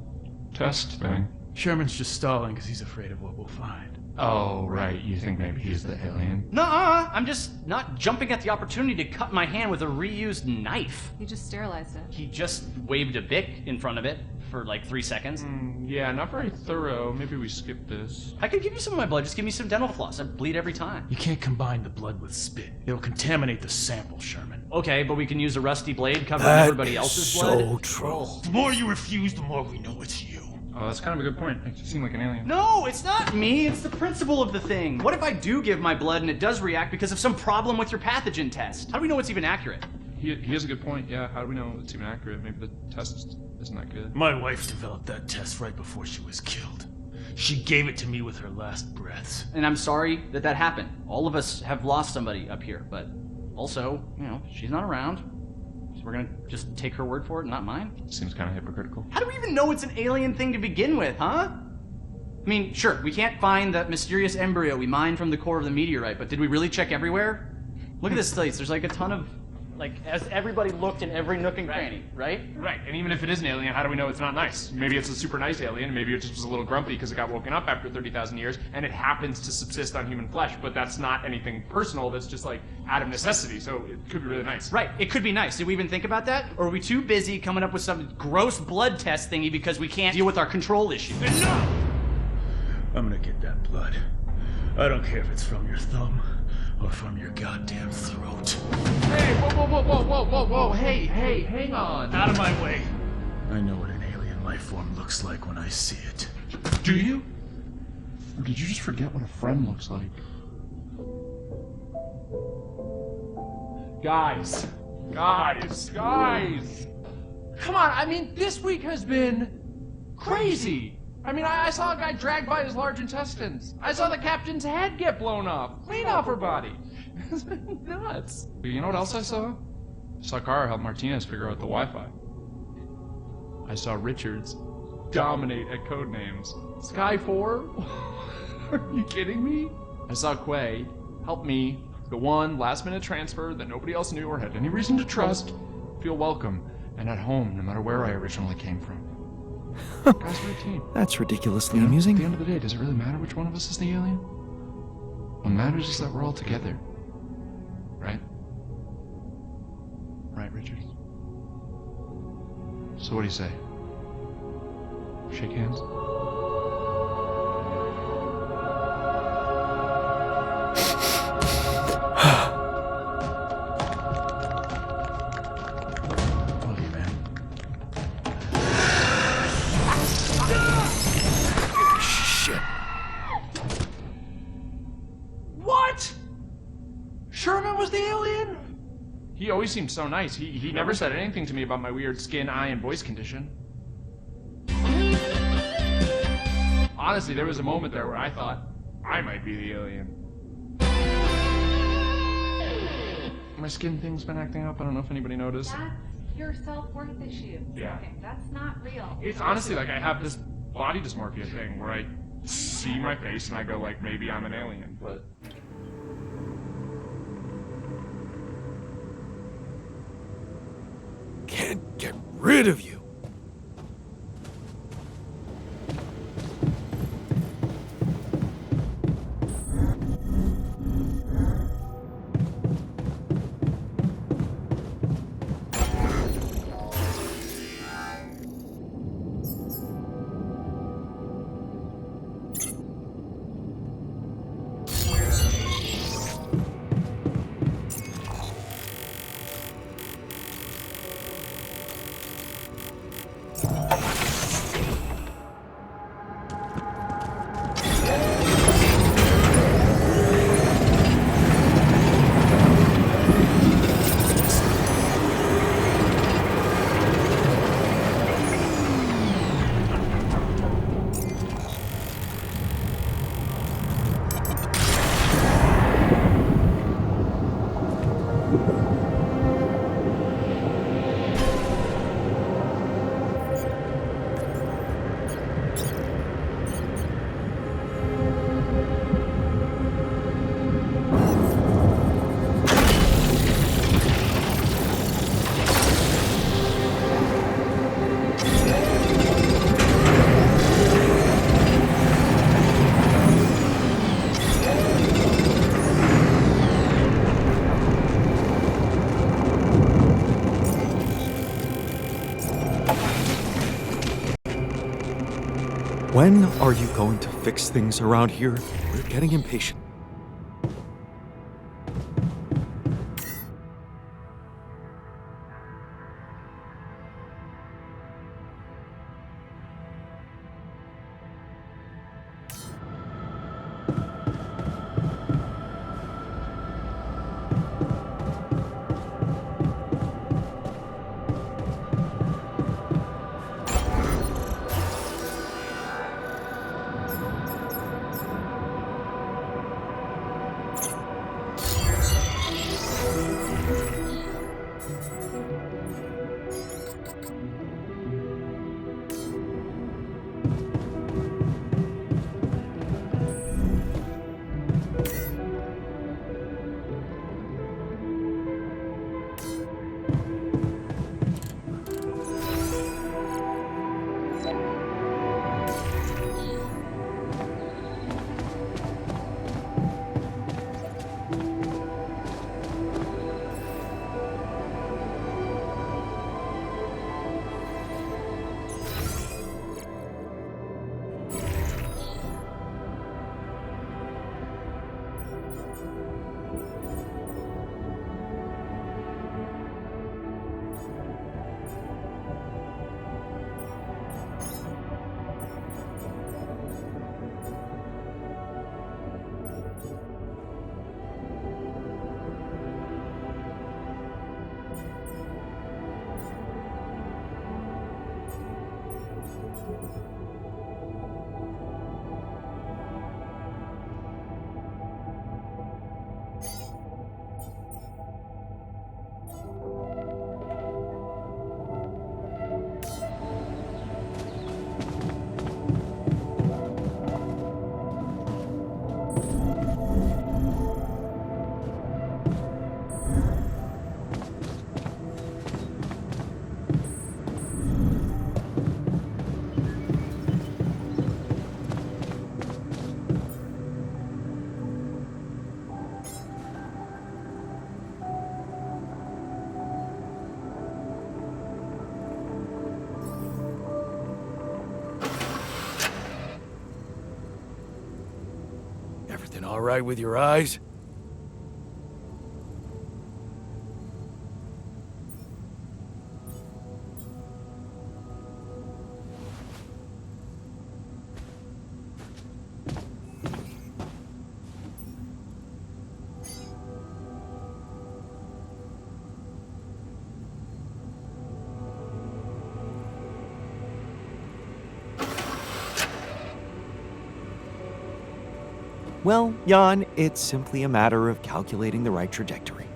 test thing. Sherman's just stalling because he's afraid of what we'll find. Oh, right. You think maybe he's the alien? Nuh-uh! I'm just not jumping at the opportunity to cut my hand with a reused knife. You just sterilized it. He just waved a bic in front of it for like 3 seconds. Yeah, not very thorough. Maybe we skip this. I could give you some of my blood. Just give me some dental floss. I bleed every time. You can't combine the blood with spit. It'll contaminate the sample, Sherman. Okay, but we can use a rusty blade covering everybody else's blood. So true. The more you refuse, the more we know it's you. Oh, that's kind of a good point. Makes you seem like an alien. No, it's not me. It's the principle of the thing. What if I do give my blood and it does react because of some problem with your pathogen test? How do we know it's even accurate? He has a good point. Yeah, how do we know it's even accurate? Maybe the test isn't that good. My wife developed that test right before she was killed. She gave it to me with her last breaths. And I'm sorry that that happened. All of us have lost somebody up here, but also, you know, she's not around. So we're gonna just take her word for it, not mine? Seems kind of hypocritical. How do we even know it's an alien thing to begin with, huh? mean, sure, we can't find that mysterious embryo we mined from the core of the meteorite, but did we really check everywhere? Look at this place. There's like a ton of, like, has everybody looked in every nook and cranny, right? Right, and even if it is an alien, how do we know it's not nice? Maybe it's a super nice alien, maybe it just was a little grumpy because it got woken up after 30,000 years, and it happens to subsist on human flesh, but that's not anything personal, that's just like out of necessity, so it could be really nice. Right, it could be nice. Did we even think about that? Or are we too busy coming up with some gross blood test thingy because we can't deal with our control issue? Enough! I'm gonna get that blood. I don't care if it's from your thumb or from your goddamn throat. Hey, whoa, hey, hang on. Out of my way. I know what an alien life form looks like when I see it. Do you? Or did you just forget what a friend looks like? Guys! Come on, I mean, this week has been crazy. I mean, I saw a guy dragged by his large intestines. I saw the captain's head get blown off, clean off her body. It's been nuts. But you know what else I saw? I saw Kara help Martinez figure out the Wi-Fi. I saw Richards dominate at Codenames. Sky 4? Are you kidding me? I saw Quay help me, the one last-minute transfer that nobody else knew or had any reason to trust, feel welcome and at home no matter where I originally came from. Guys, we're a team. That's ridiculously At amusing. the end of the day, does it really matter which one of us is the alien? What matters is that we're all together. Right? Right, Richards? So what do you say? Shake hands? Love you, man. Shit. What? Sherman was the alien? He always seemed so nice. He never said anything to me about my weird skin, eye, and voice condition. Honestly, there was a moment there where I thought I might be the alien. My skin thing's been acting up. I don't know if anybody noticed. That's your self-worth issue. Yeah. Okay, that's not real. It's honestly like I have this body dysmorphia thing where I see my face and I go like, maybe I'm an alien, but... Can't get rid of you. When are you going to fix things around here? We're getting impatient. Everything all right with your eyes? Well, Jan, it's simply a matter of calculating the right trajectory.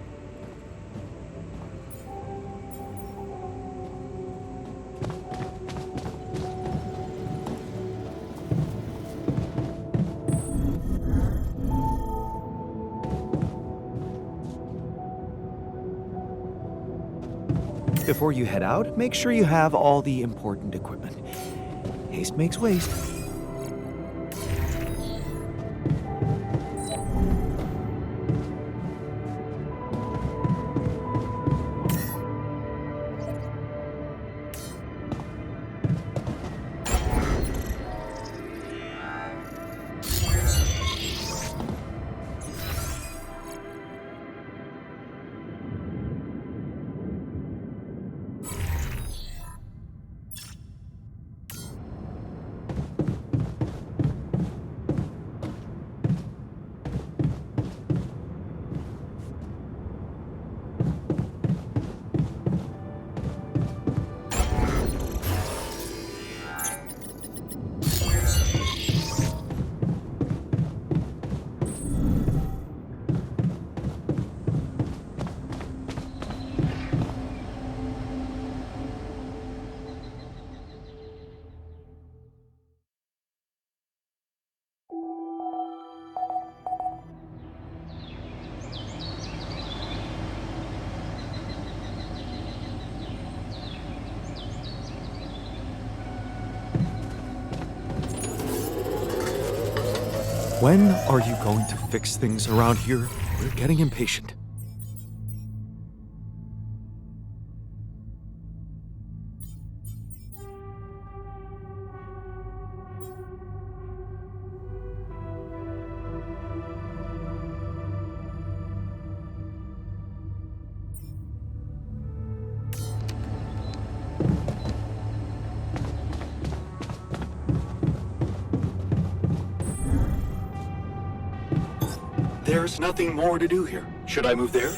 Before you head out, make sure you have all the important equipment. Haste makes waste. When are you going to fix things around here? We're getting impatient. There's nothing more to do here. Should I move there?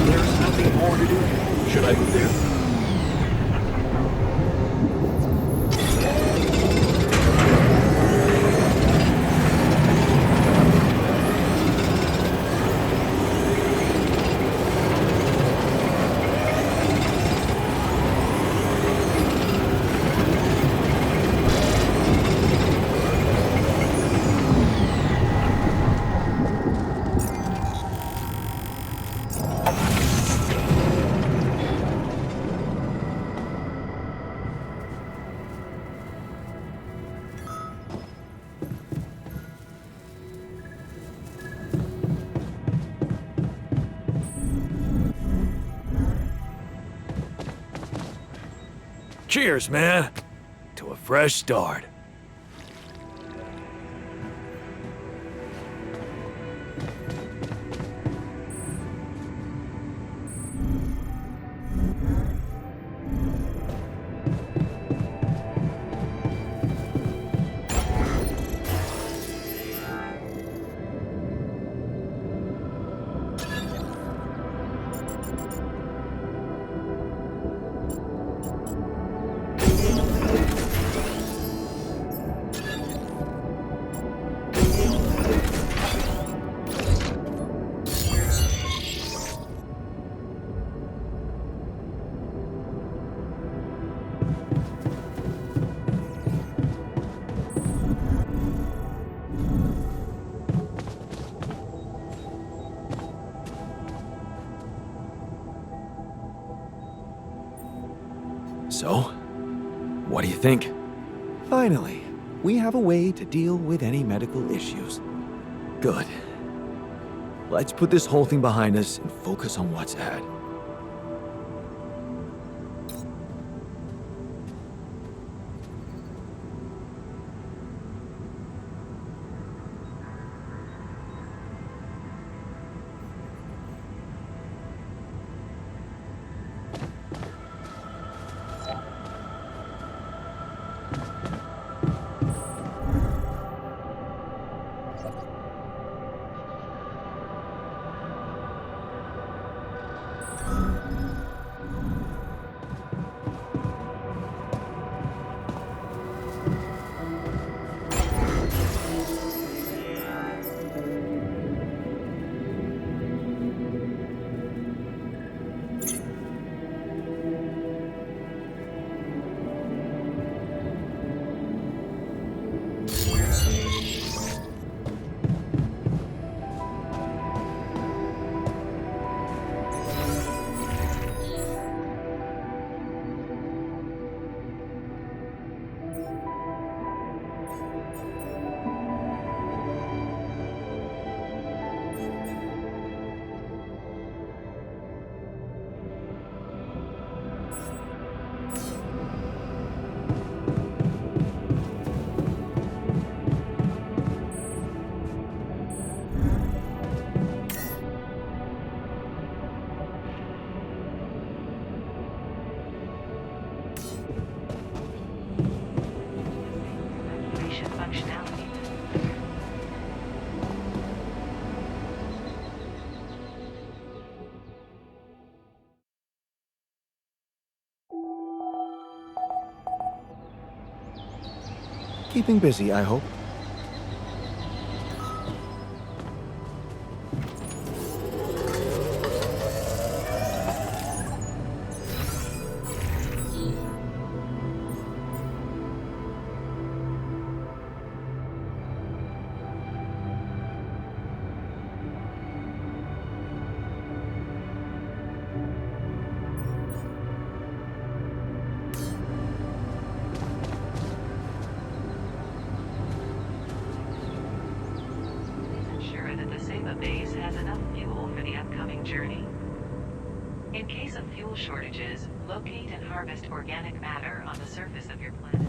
There's nothing more to do here. Should I move there? Cheers, man, to a fresh start. So, what do you think? Finally, we have a way to deal with any medical issues. Good. Let's put this whole thing behind us and focus on what's ahead. Functionality. Keeping busy, I hope. Ensure that the Seva base has enough fuel for the upcoming journey. In case of fuel shortages, locate and harvest organic matter on the surface of your planet.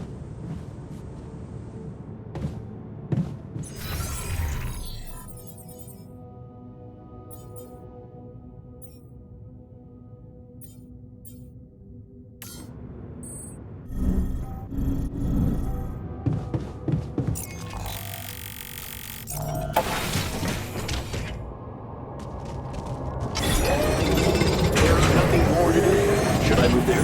There's nothing more to do. Should I move there?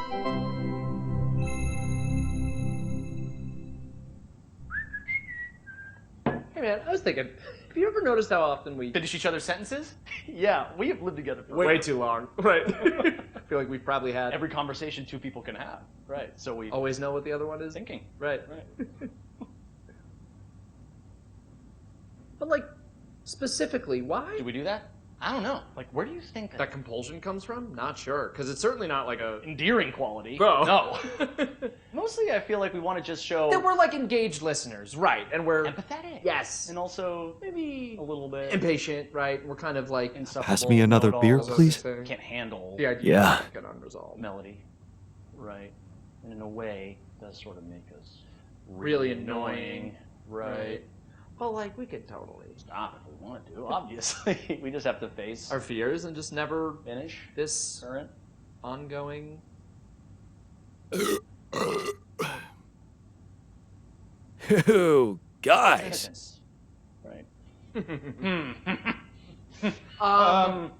Hey man, I was thinking, have you ever noticed how often we Finish each other's sentences? Yeah, we have lived together for way too long? Right. I feel like we've probably had every conversation two people can have. Right. So we always know what the other one is. thinking. Right. Right. But like, specifically, why? Do we do that? I don't know. Like, where do you think That compulsion comes from? Not sure, because it's certainly not like a endearing quality? No. No. Mostly, I feel like we want to just show that we're like engaged listeners, right? And we're empathetic. yes, And also maybe a little bit impatient, right? We're kind of like insufferable. Pass me another beer, know-it-alls. please. Can't handle the idea Yeah. of get unresolved. melody. Right. And in a way, it does sort of make us Really annoying. Right. Well, like we could totally Stop if we want to, obviously. We just have to face our fears and just never finish this current. ongoing. Ew, guys. Innocence. Right.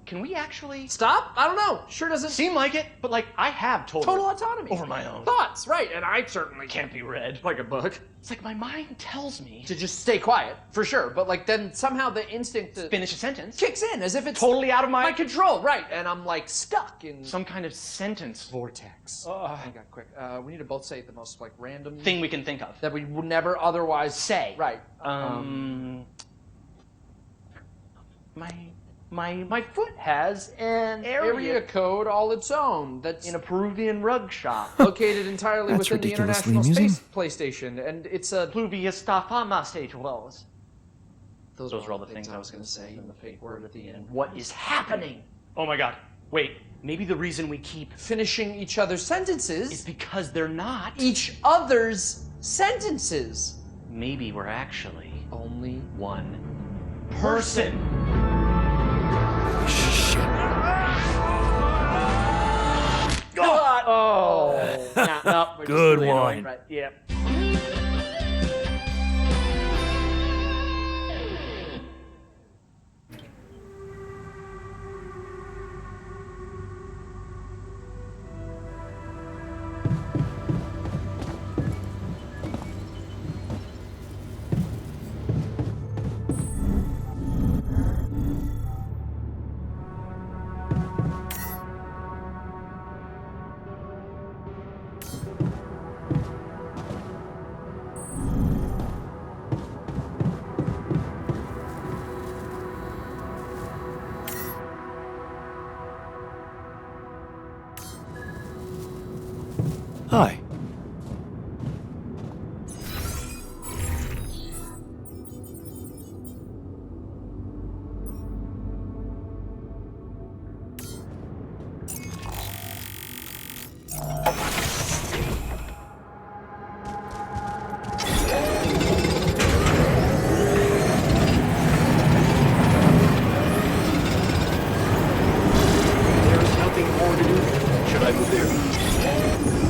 Can we actually Stop? I don't know. Sure doesn't seem like it, but like I have total autonomy over my own thoughts, right? And I certainly can't be read. like a book It's like my mind tells me to just stay quiet for sure, but like then somehow the instinct to finish a sentence kicks in as if it's totally out of my my control, right? And I'm like stuck in some kind of sentence vortex. Hang on, quick. We need to both say the most like random thing we can think of. that we would never otherwise Say. Right. My foot has an Area code all its own. That's in a Peruvian rug shop. located entirely That's within the ridiculously International amusing. Space PlayStation, and it's a. Pluvia stafama stage wells. Those are all the things I was going to say. And the fake word at the end. What is happening? Oh my god. Wait, maybe the reason we keep Finishing each other's sentences. is because they're not. Each other's sentences. Maybe we're actually Only one person. God. Oh. No, we're just Good really annoying, one. Right. Yep. Hi. There's nothing more to do. Should I move there?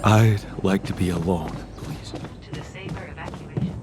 I'd like to be alone, please. To the safer evacuation.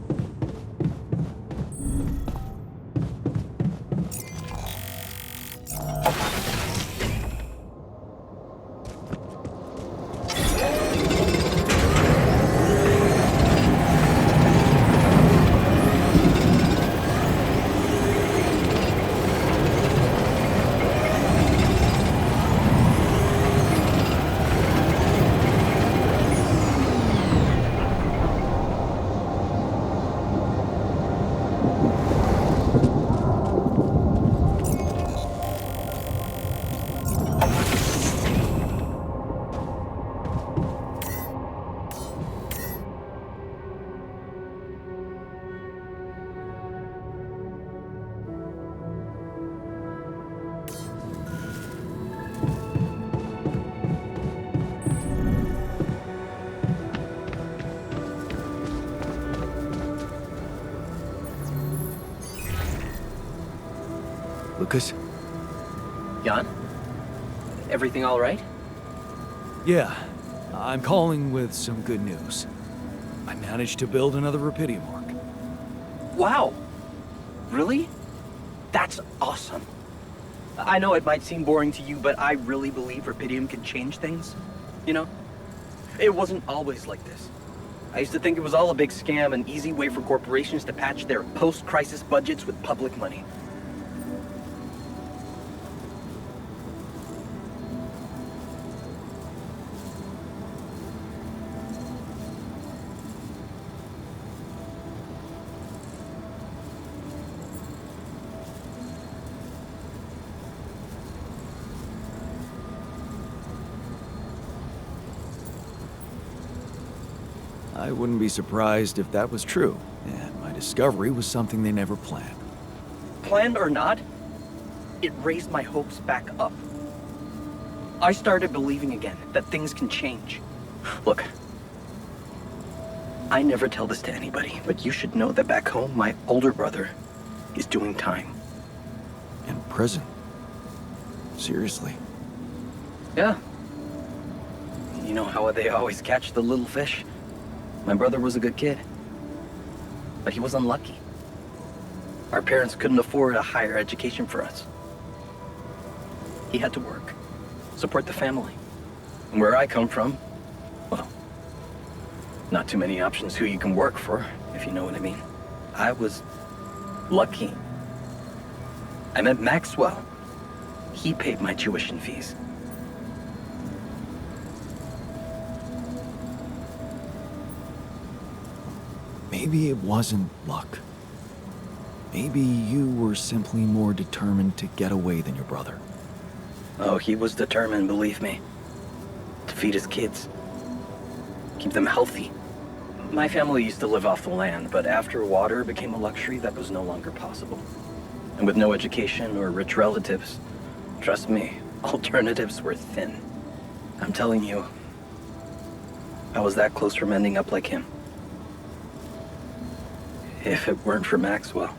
Lucas? Jan? Everything all right? Yeah, I'm calling with some good news. I managed to build another Rapidium arc. Wow! Really? That's awesome. I know it might seem boring to you, but I really believe Rapidium can change things. You know? It wasn't always like this. I used to think it was all a big scam, an easy way for corporations to patch their post-crisis budgets with public money. I wouldn't be surprised if that was true, and my discovery was something they never planned. Planned or not, it raised my hopes back up. I started believing again that things can change. Look, I never tell this to anybody, but you should know that back home, my older brother is doing time. In prison? Seriously? Yeah. You know how they always catch the little fish? My brother was a good kid, but he was unlucky. Our parents couldn't afford a higher education for us. He had to work, support the family. And where I come from, well, not too many options who you can work for, if you know what I mean. I was lucky. I met Maxwell. He paid my tuition fees. Maybe it wasn't luck. Maybe you were simply more determined to get away than your brother. Oh, he was determined, believe me. To feed his kids. Keep them healthy. My family used to live off the land, but after water became a luxury, that was no longer possible. And with no education or rich relatives, trust me, alternatives were thin. I'm telling you, I was that close from ending up like him. If it weren't for Maxwell.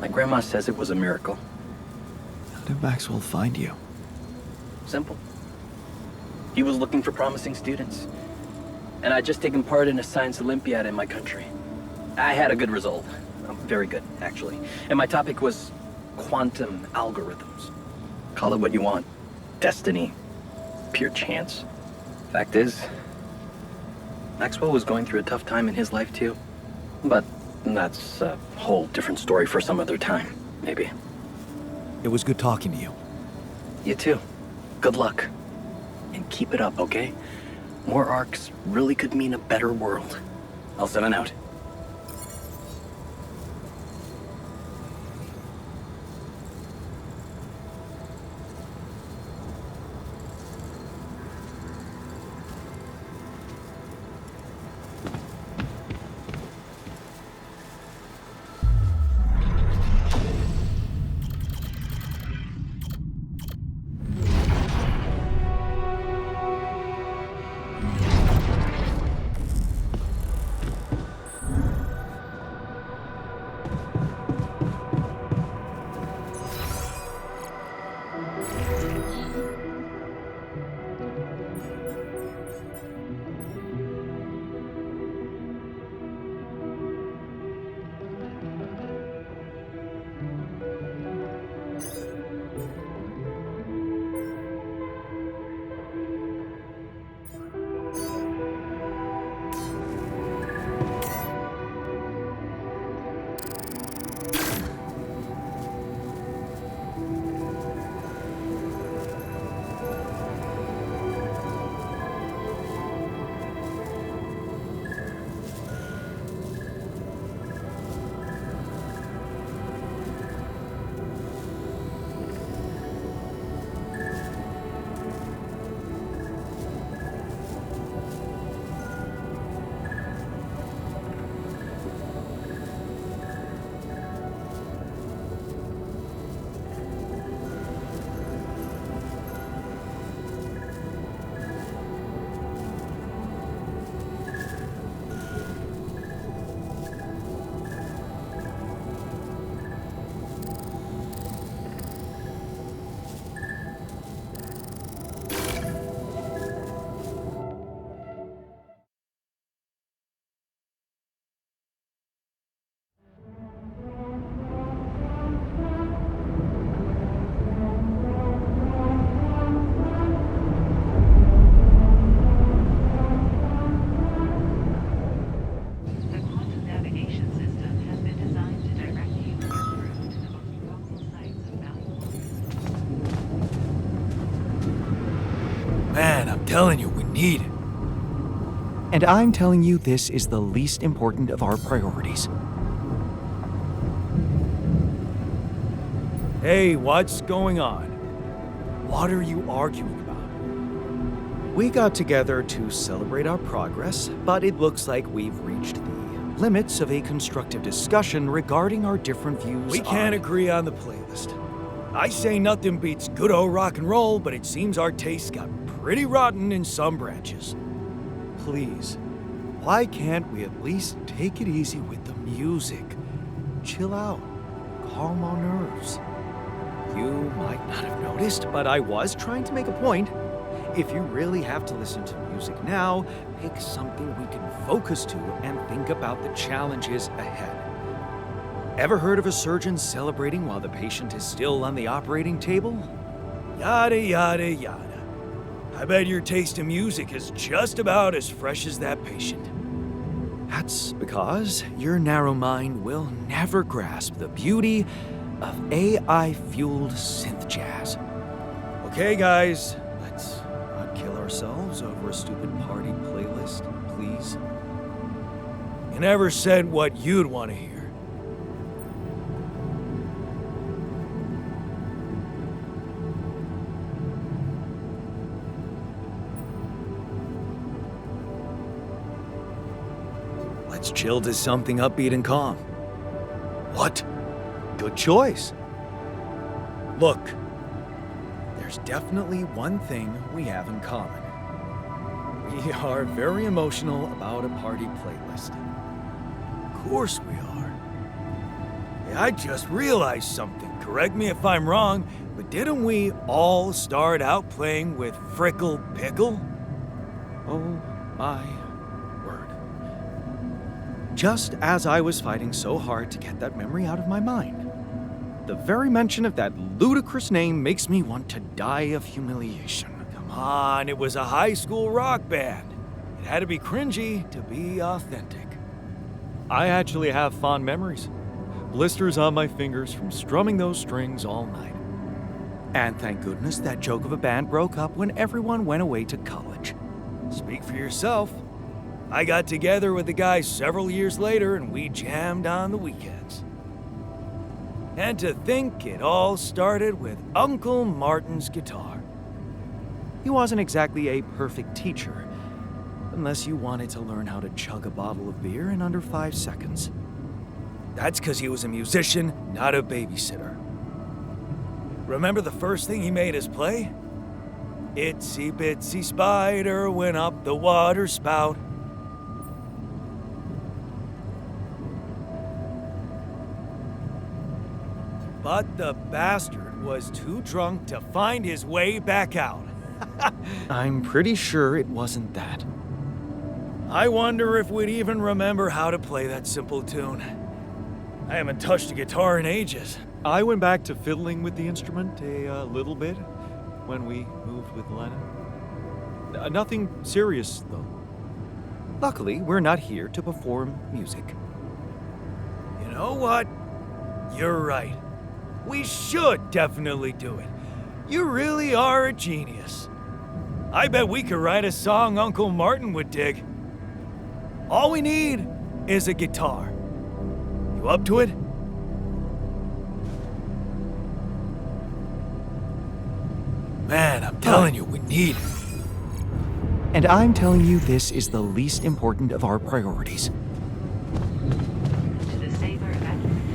My grandma says it was a miracle. How did Maxwell find you? Simple. He was looking for promising students. And I'd just taken part in a science Olympiad in my country. I had a good result. Very good, actually. And my topic was quantum algorithms. Call it what you want. Destiny. Pure chance. Fact is, Maxwell was going through a tough time in his life too. But that's a whole different story for some other time, maybe. It was good talking to you. You too. Good luck. And keep it up, okay? More arcs really could mean a better world. I'll 7 out. Man, I'm telling you, we need it. And I'm telling you this is the least important of our priorities. Hey, what's going on? What are you arguing about? We got together to celebrate our progress, but it looks like we've reached the limits of a constructive discussion regarding our different views. We can't agree on the playlist. I say nothing beats good old rock and roll, but it seems our tastes got pretty rotten in some branches. Please, why can't we at least take it easy with the music? Chill out, calm our nerves. You might not have noticed, but I was trying to make a point. If you really have to listen to music now, pick something we can focus to and think about the challenges ahead. Ever heard of a surgeon celebrating while the patient is still on the operating table? Yada, yada, yada. I bet your taste in music is just about as fresh as that patient. That's because your narrow mind will never grasp the beauty of AI-fueled synth jazz. Okay, guys, let's not kill ourselves over a stupid party playlist, please. You never said what you'd want to hear. Let's chill to something upbeat and calm. What? Good choice. Look, there's definitely one thing we have in common. We are very emotional about a party playlist. Of course we are. Hey, I just realized something. Correct me if I'm wrong, but didn't we all start out playing with Frickle Pickle? Oh my word. Just as I was fighting so hard to get that memory out of my mind. The very mention of that ludicrous name makes me want to die of humiliation. Come on, it was a high school rock band. It had to be cringy to be authentic. I actually have fond memories. Blisters on my fingers from strumming those strings all night. And thank goodness that joke of a band broke up when everyone went away to college. Speak for yourself. I got together with the guys several years later and we jammed on the weekends. And to think it all started with Uncle Martin's guitar. He wasn't exactly a perfect teacher, unless you wanted to learn how to chug a bottle of beer in under 5 seconds. That's because he was a musician, not a babysitter. Remember the first thing he made us play? Itsy bitsy spider went up the water spout. But the bastard was too drunk to find his way back out. I'm pretty sure it wasn't that. I wonder if we'd even remember how to play that simple tune. I haven't touched a guitar in ages. I went back to fiddling with the instrument a little bit when we moved with Lennon. Nothing serious, though. Luckily, we're not here to perform music. You know what? You're right. We should definitely do it. You really are a genius. I bet we could write a song Uncle Martin would dig. All we need is a guitar. You up to it? Man, I'm telling you, we need it. And I'm telling you this is the least important of our priorities. To the sailor evacuation.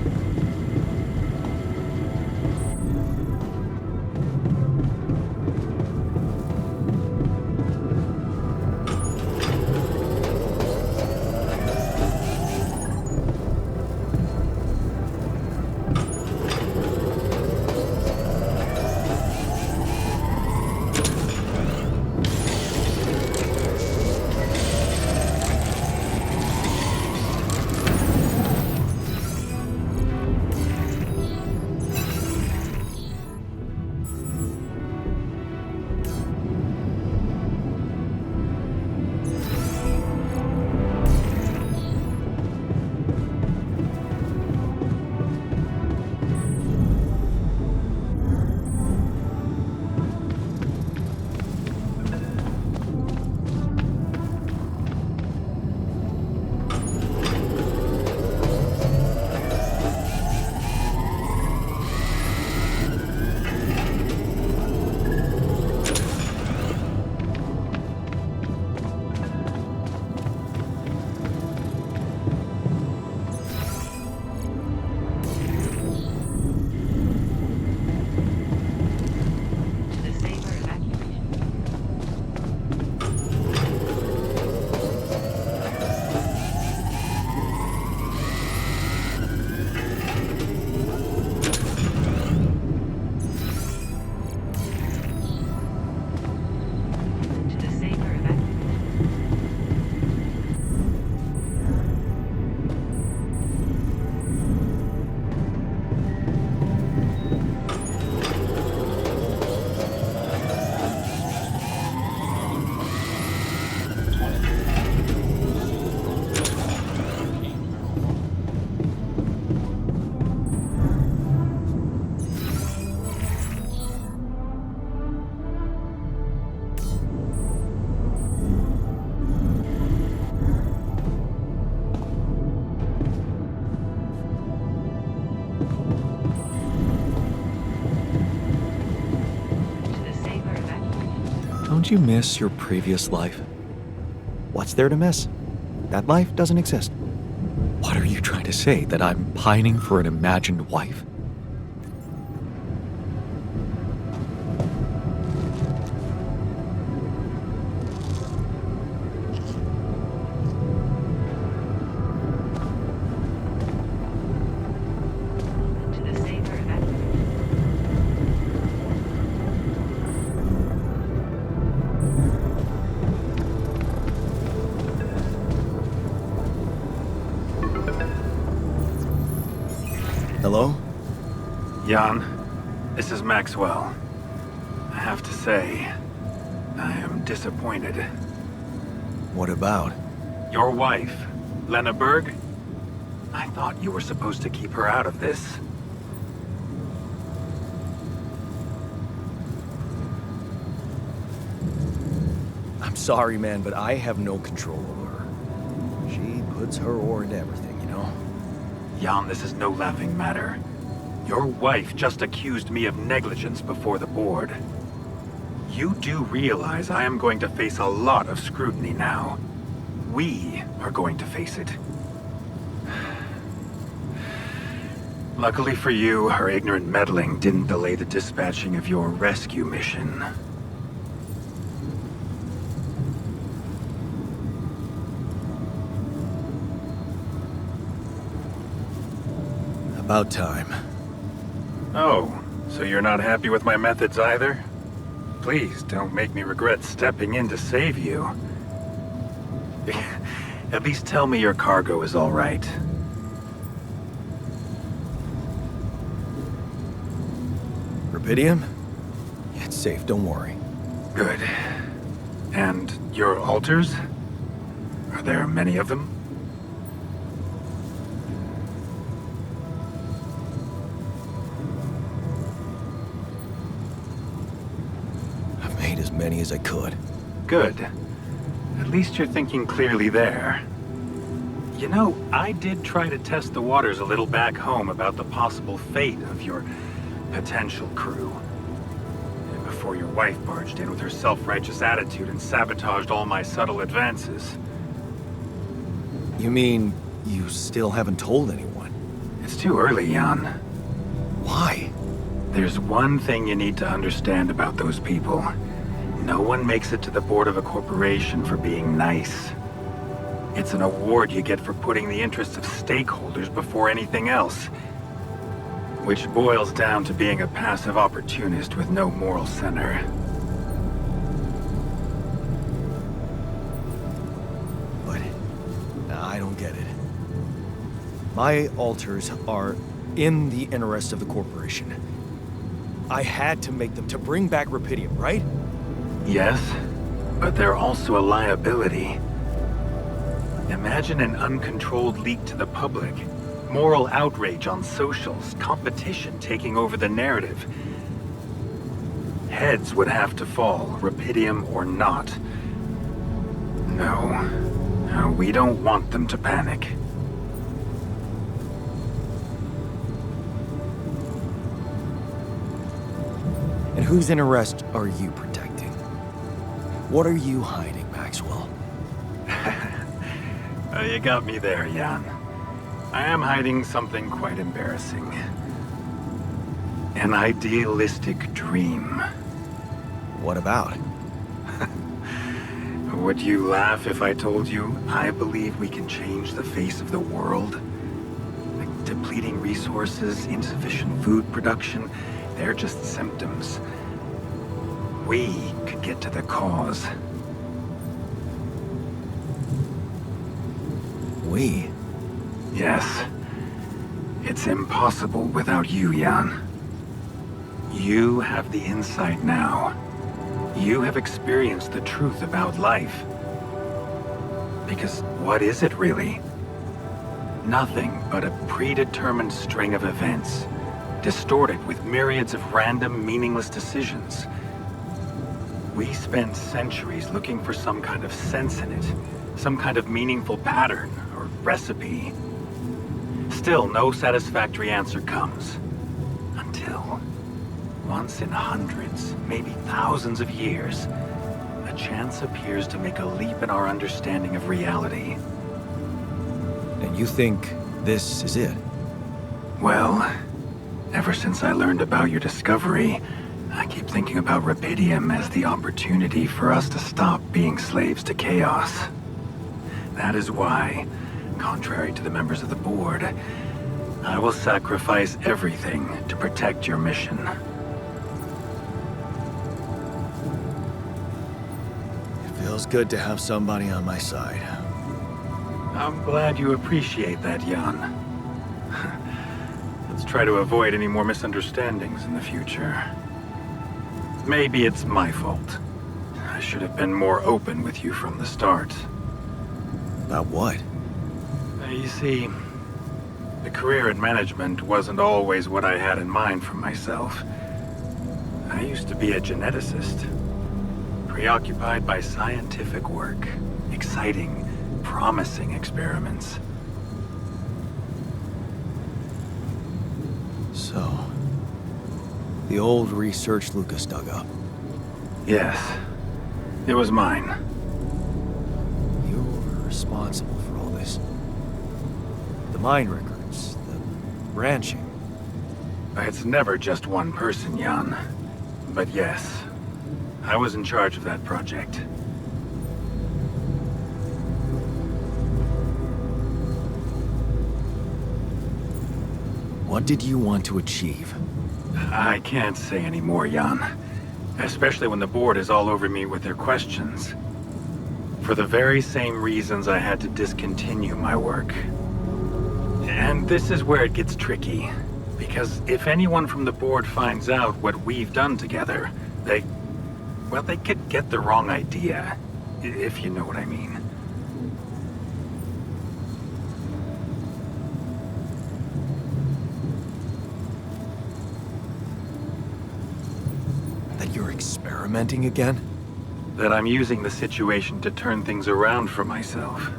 Didn't you miss your previous life? What's there to miss? That life doesn't exist. What are you trying to say? That I'm pining for an imagined wife? To the safer event. Hello? Jan, this is Maxwell. I have to say, I am disappointed. What about? Your wife, Lena Berg? I thought you were supposed to keep her out of this. I'm sorry, man, but I have no control over her. She puts her oar into everything, you know? Jan, this is no laughing matter. Your wife just accused me of negligence before the board. You do realize I am going to face a lot of scrutiny now. We are going to face it. Luckily for you, her ignorant meddling didn't delay the dispatching of your rescue mission. About time. Oh, so you're not happy with my methods either? Please don't make me regret stepping in to save you. At least tell me your cargo is all right. Rubidium? It's safe, don't worry. Good. And your altars? Are there many of them? I've made as many as I could. Good. At least you're thinking clearly there. You know, I did try to test the waters a little back home about the possible fate of your potential crew. And before your wife barged in with her self-righteous attitude and sabotaged all my subtle advances. You mean you still haven't told anyone? It's too early, Jan. Why? There's one thing you need to understand about those people. No one makes it to the board of a corporation for being nice. It's an award you get for putting the interests of stakeholders before anything else. Which boils down to being a passive opportunist with no moral center. But I don't get it. My altars are in the interest of the corporation. I had to make them to bring back Rubidium, right? Yes, but they're also a liability. Imagine an uncontrolled leak to the public. Moral outrage on socials, competition taking over the narrative. Heads would have to fall, Rubidium or not. No, we don't want them to panic. And whose interest are you protecting? What are you hiding, Maxwell? You got me there, Jan. I am hiding something quite embarrassing. An idealistic dream. What about? Would you laugh if I told you I believe we can change the face of the world? Like depleting resources, insufficient food production, they're just symptoms. We could get to the cause. We? Yes. It's impossible without you, Jan. You have the insight now. You have experienced the truth about life. Because what is it really? Nothing but a predetermined string of events, distorted with myriads of random, meaningless decisions. We spent centuries looking for some kind of sense in it, some kind of meaningful pattern or recipe. Still, no satisfactory answer comes. Until, once in hundreds, maybe thousands of years, a chance appears to make a leap in our understanding of reality. And you think this is it? Well, ever since I learned about your discovery, I keep thinking about Rubidium as the opportunity for us to stop being slaves to chaos. That is why, contrary to the members of the board, I will sacrifice everything to protect your mission. It feels good to have somebody on my side. I'm glad you appreciate that, Jan. Let's try to avoid any more misunderstandings in the future. Maybe it's my fault. I should have been more open with you from the start. About what? You see, the career in management wasn't always what I had in mind for myself. I used to be a geneticist, preoccupied by scientific work, exciting, promising experiments. So, the old research Lucas dug up. Yes, it was mine. You were responsible for all this. The mine records, the branching. It's never just one person, Jan. But yes, I was in charge of that project. What did you want to achieve? I can't say any more, Jan. Especially when the board is all over me with their questions. For the very same reasons I had to discontinue my work. And this is where it gets tricky. Because if anyone from the board finds out what we've done together, they could get the wrong idea, if you know what I mean. That you're experimenting again? That I'm using the situation to turn things around for myself.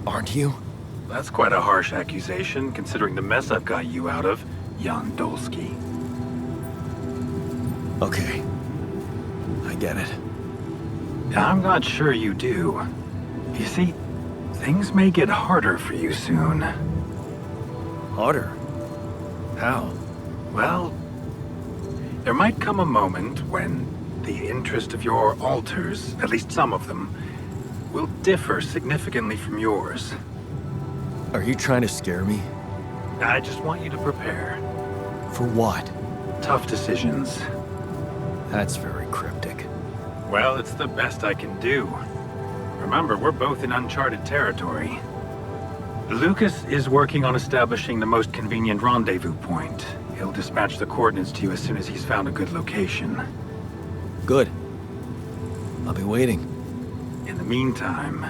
Aren't you? That's quite a harsh accusation, considering the mess I've got you out of, Jan Dольски. Okay. I get it. I'm not sure you do. You see, things may get harder for you soon. Harder? How? Well, there might come a moment when the interest of your alters, at least some of them, will differ significantly from yours. Are you trying to scare me? I just want you to prepare. For what? Tough decisions. That's very cryptic. Well, it's the best I can do. Remember, we're both in uncharted territory. Lucas is working on establishing the most convenient rendezvous point. He'll dispatch the coordinates to you as soon as he's found a good location. Good. I'll be waiting. In the meantime,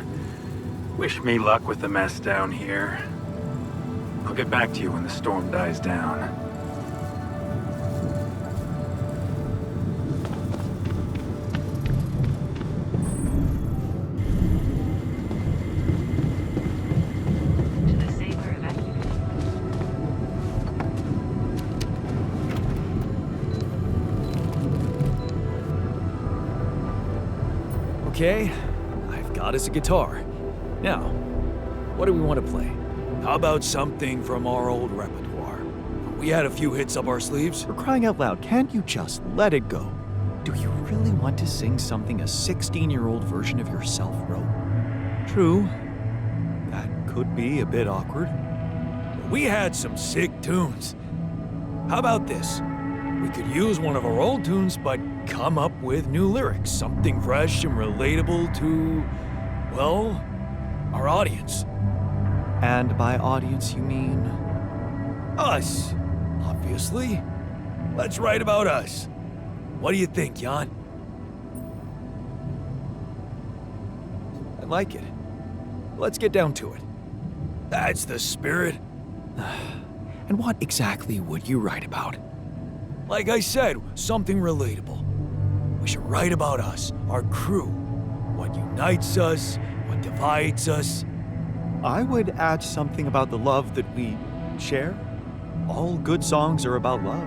wish me luck with the mess down here. I'll get back to you when the storm dies down. To the sailor evacuated. Okay, I've got us a guitar. Now, what do we want to play? How about something from our old repertoire? We had a few hits up our sleeves. For crying out loud, can't you just let it go? Do you really want to sing something a 16-year-old version of yourself wrote? True, that could be a bit awkward. We had some sick tunes. How about this? We could use one of our old tunes, but come up with new lyrics. Something fresh and relatable to, well, our audience. And by audience, you mean? Us, obviously. Let's write about us. What do you think, Jan? I like it. Let's get down to it. That's the spirit. And what exactly would you write about? Like I said, something relatable. We should write about us, our crew. What unites us, what divides us. I would add something about the love that we share. All good songs are about love.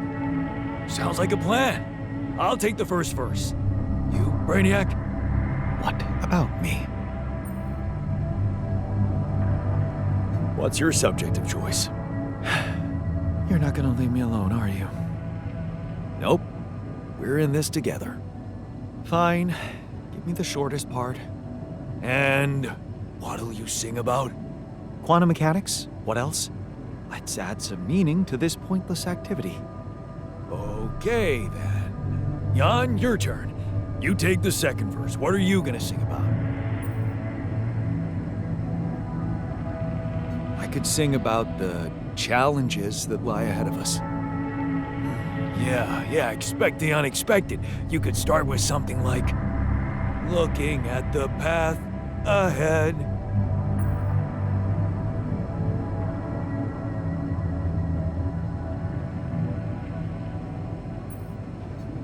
Sounds like a plan. I'll take the first verse. You, Brainiac? about me. What's your subject of choice? You're not gonna leave me alone, are you? Nope. We're in this together. Fine. Give me the shortest part. And what'll you sing about? Quantum mechanics? What else? Let's add some meaning to this pointless activity. Okay, then. Jan, your turn. You take the second verse. What are you gonna sing about? I could sing about the challenges that lie ahead of us. Yeah, expect the unexpected. You could start with something like, looking at the path ahead.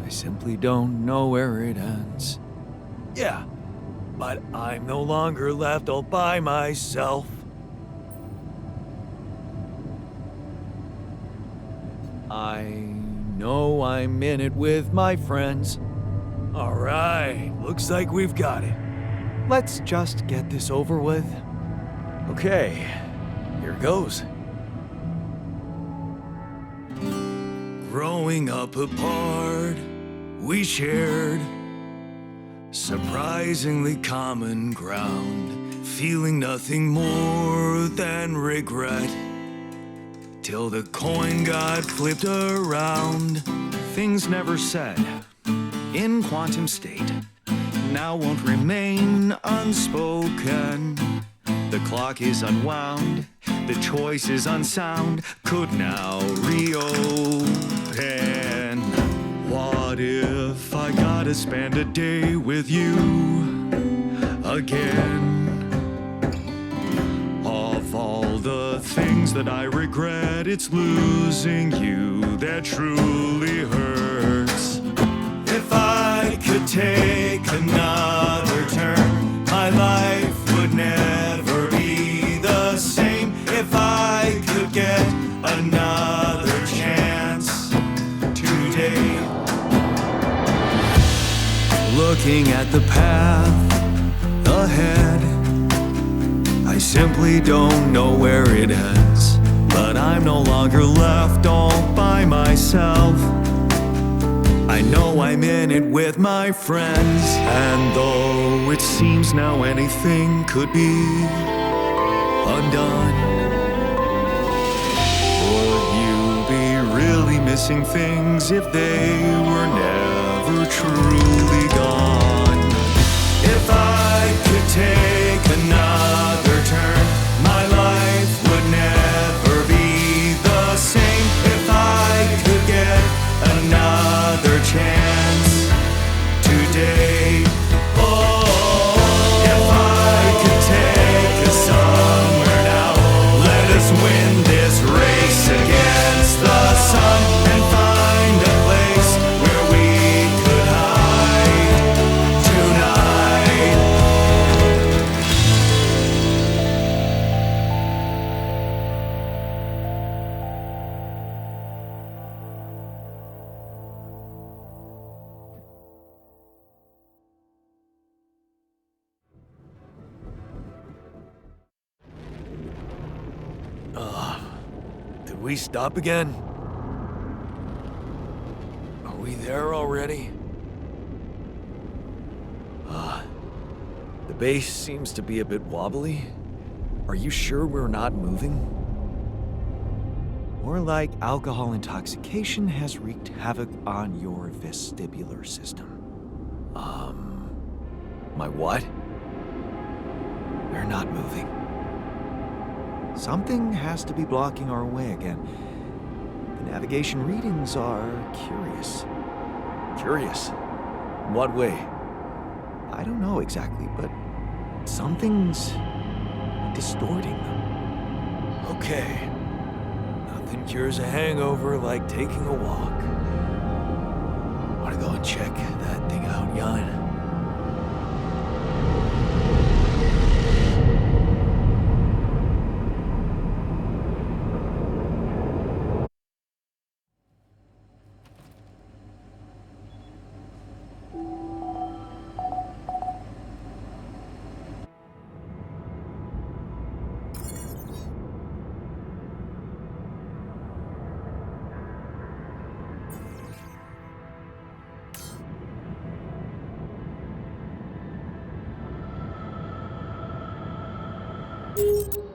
I simply don't know where it ends. Yeah, but I'm no longer left all by myself. I know I'm in it with my friends. All right, looks like we've got it. Let's just get this over with. Okay, here goes. Growing up apart, we shared surprisingly common ground, feeling nothing more than regret. Till the coin got flipped around. Things never said in quantum state now won't remain unspoken. The clock is unwound, the choice is unsound, could now reopen. What if I gotta spend a day with you again? Of all the things that I regret, it's losing you that truly hurts. If I could take another turn, my life would never be the same. If I could get another chance today. Looking at the path ahead, I simply don't know where it ends, but I'm no longer left all by myself. I know I'm in it with my friends, and though it seems now anything could be undone, would you be really missing things if they were never truly gone? If I could take another turn, my life would never be the same. If I could get another chance today. Oh, if I could take us somewhere now, let us win this race against the sun and find a place where we could hide tonight. Did we stop again? Are we there already? The base seems to be a bit wobbly. Are you sure we're not moving? More like alcohol intoxication has wreaked havoc on your vestibular system. My what? We're not moving. Something has to be blocking our way again. The navigation readings are curious. Curious? In what way? I don't know exactly, but something's distorting them. Okay. Nothing cures a hangover like taking a walk. Wanna go and check that thing out, Jan? on.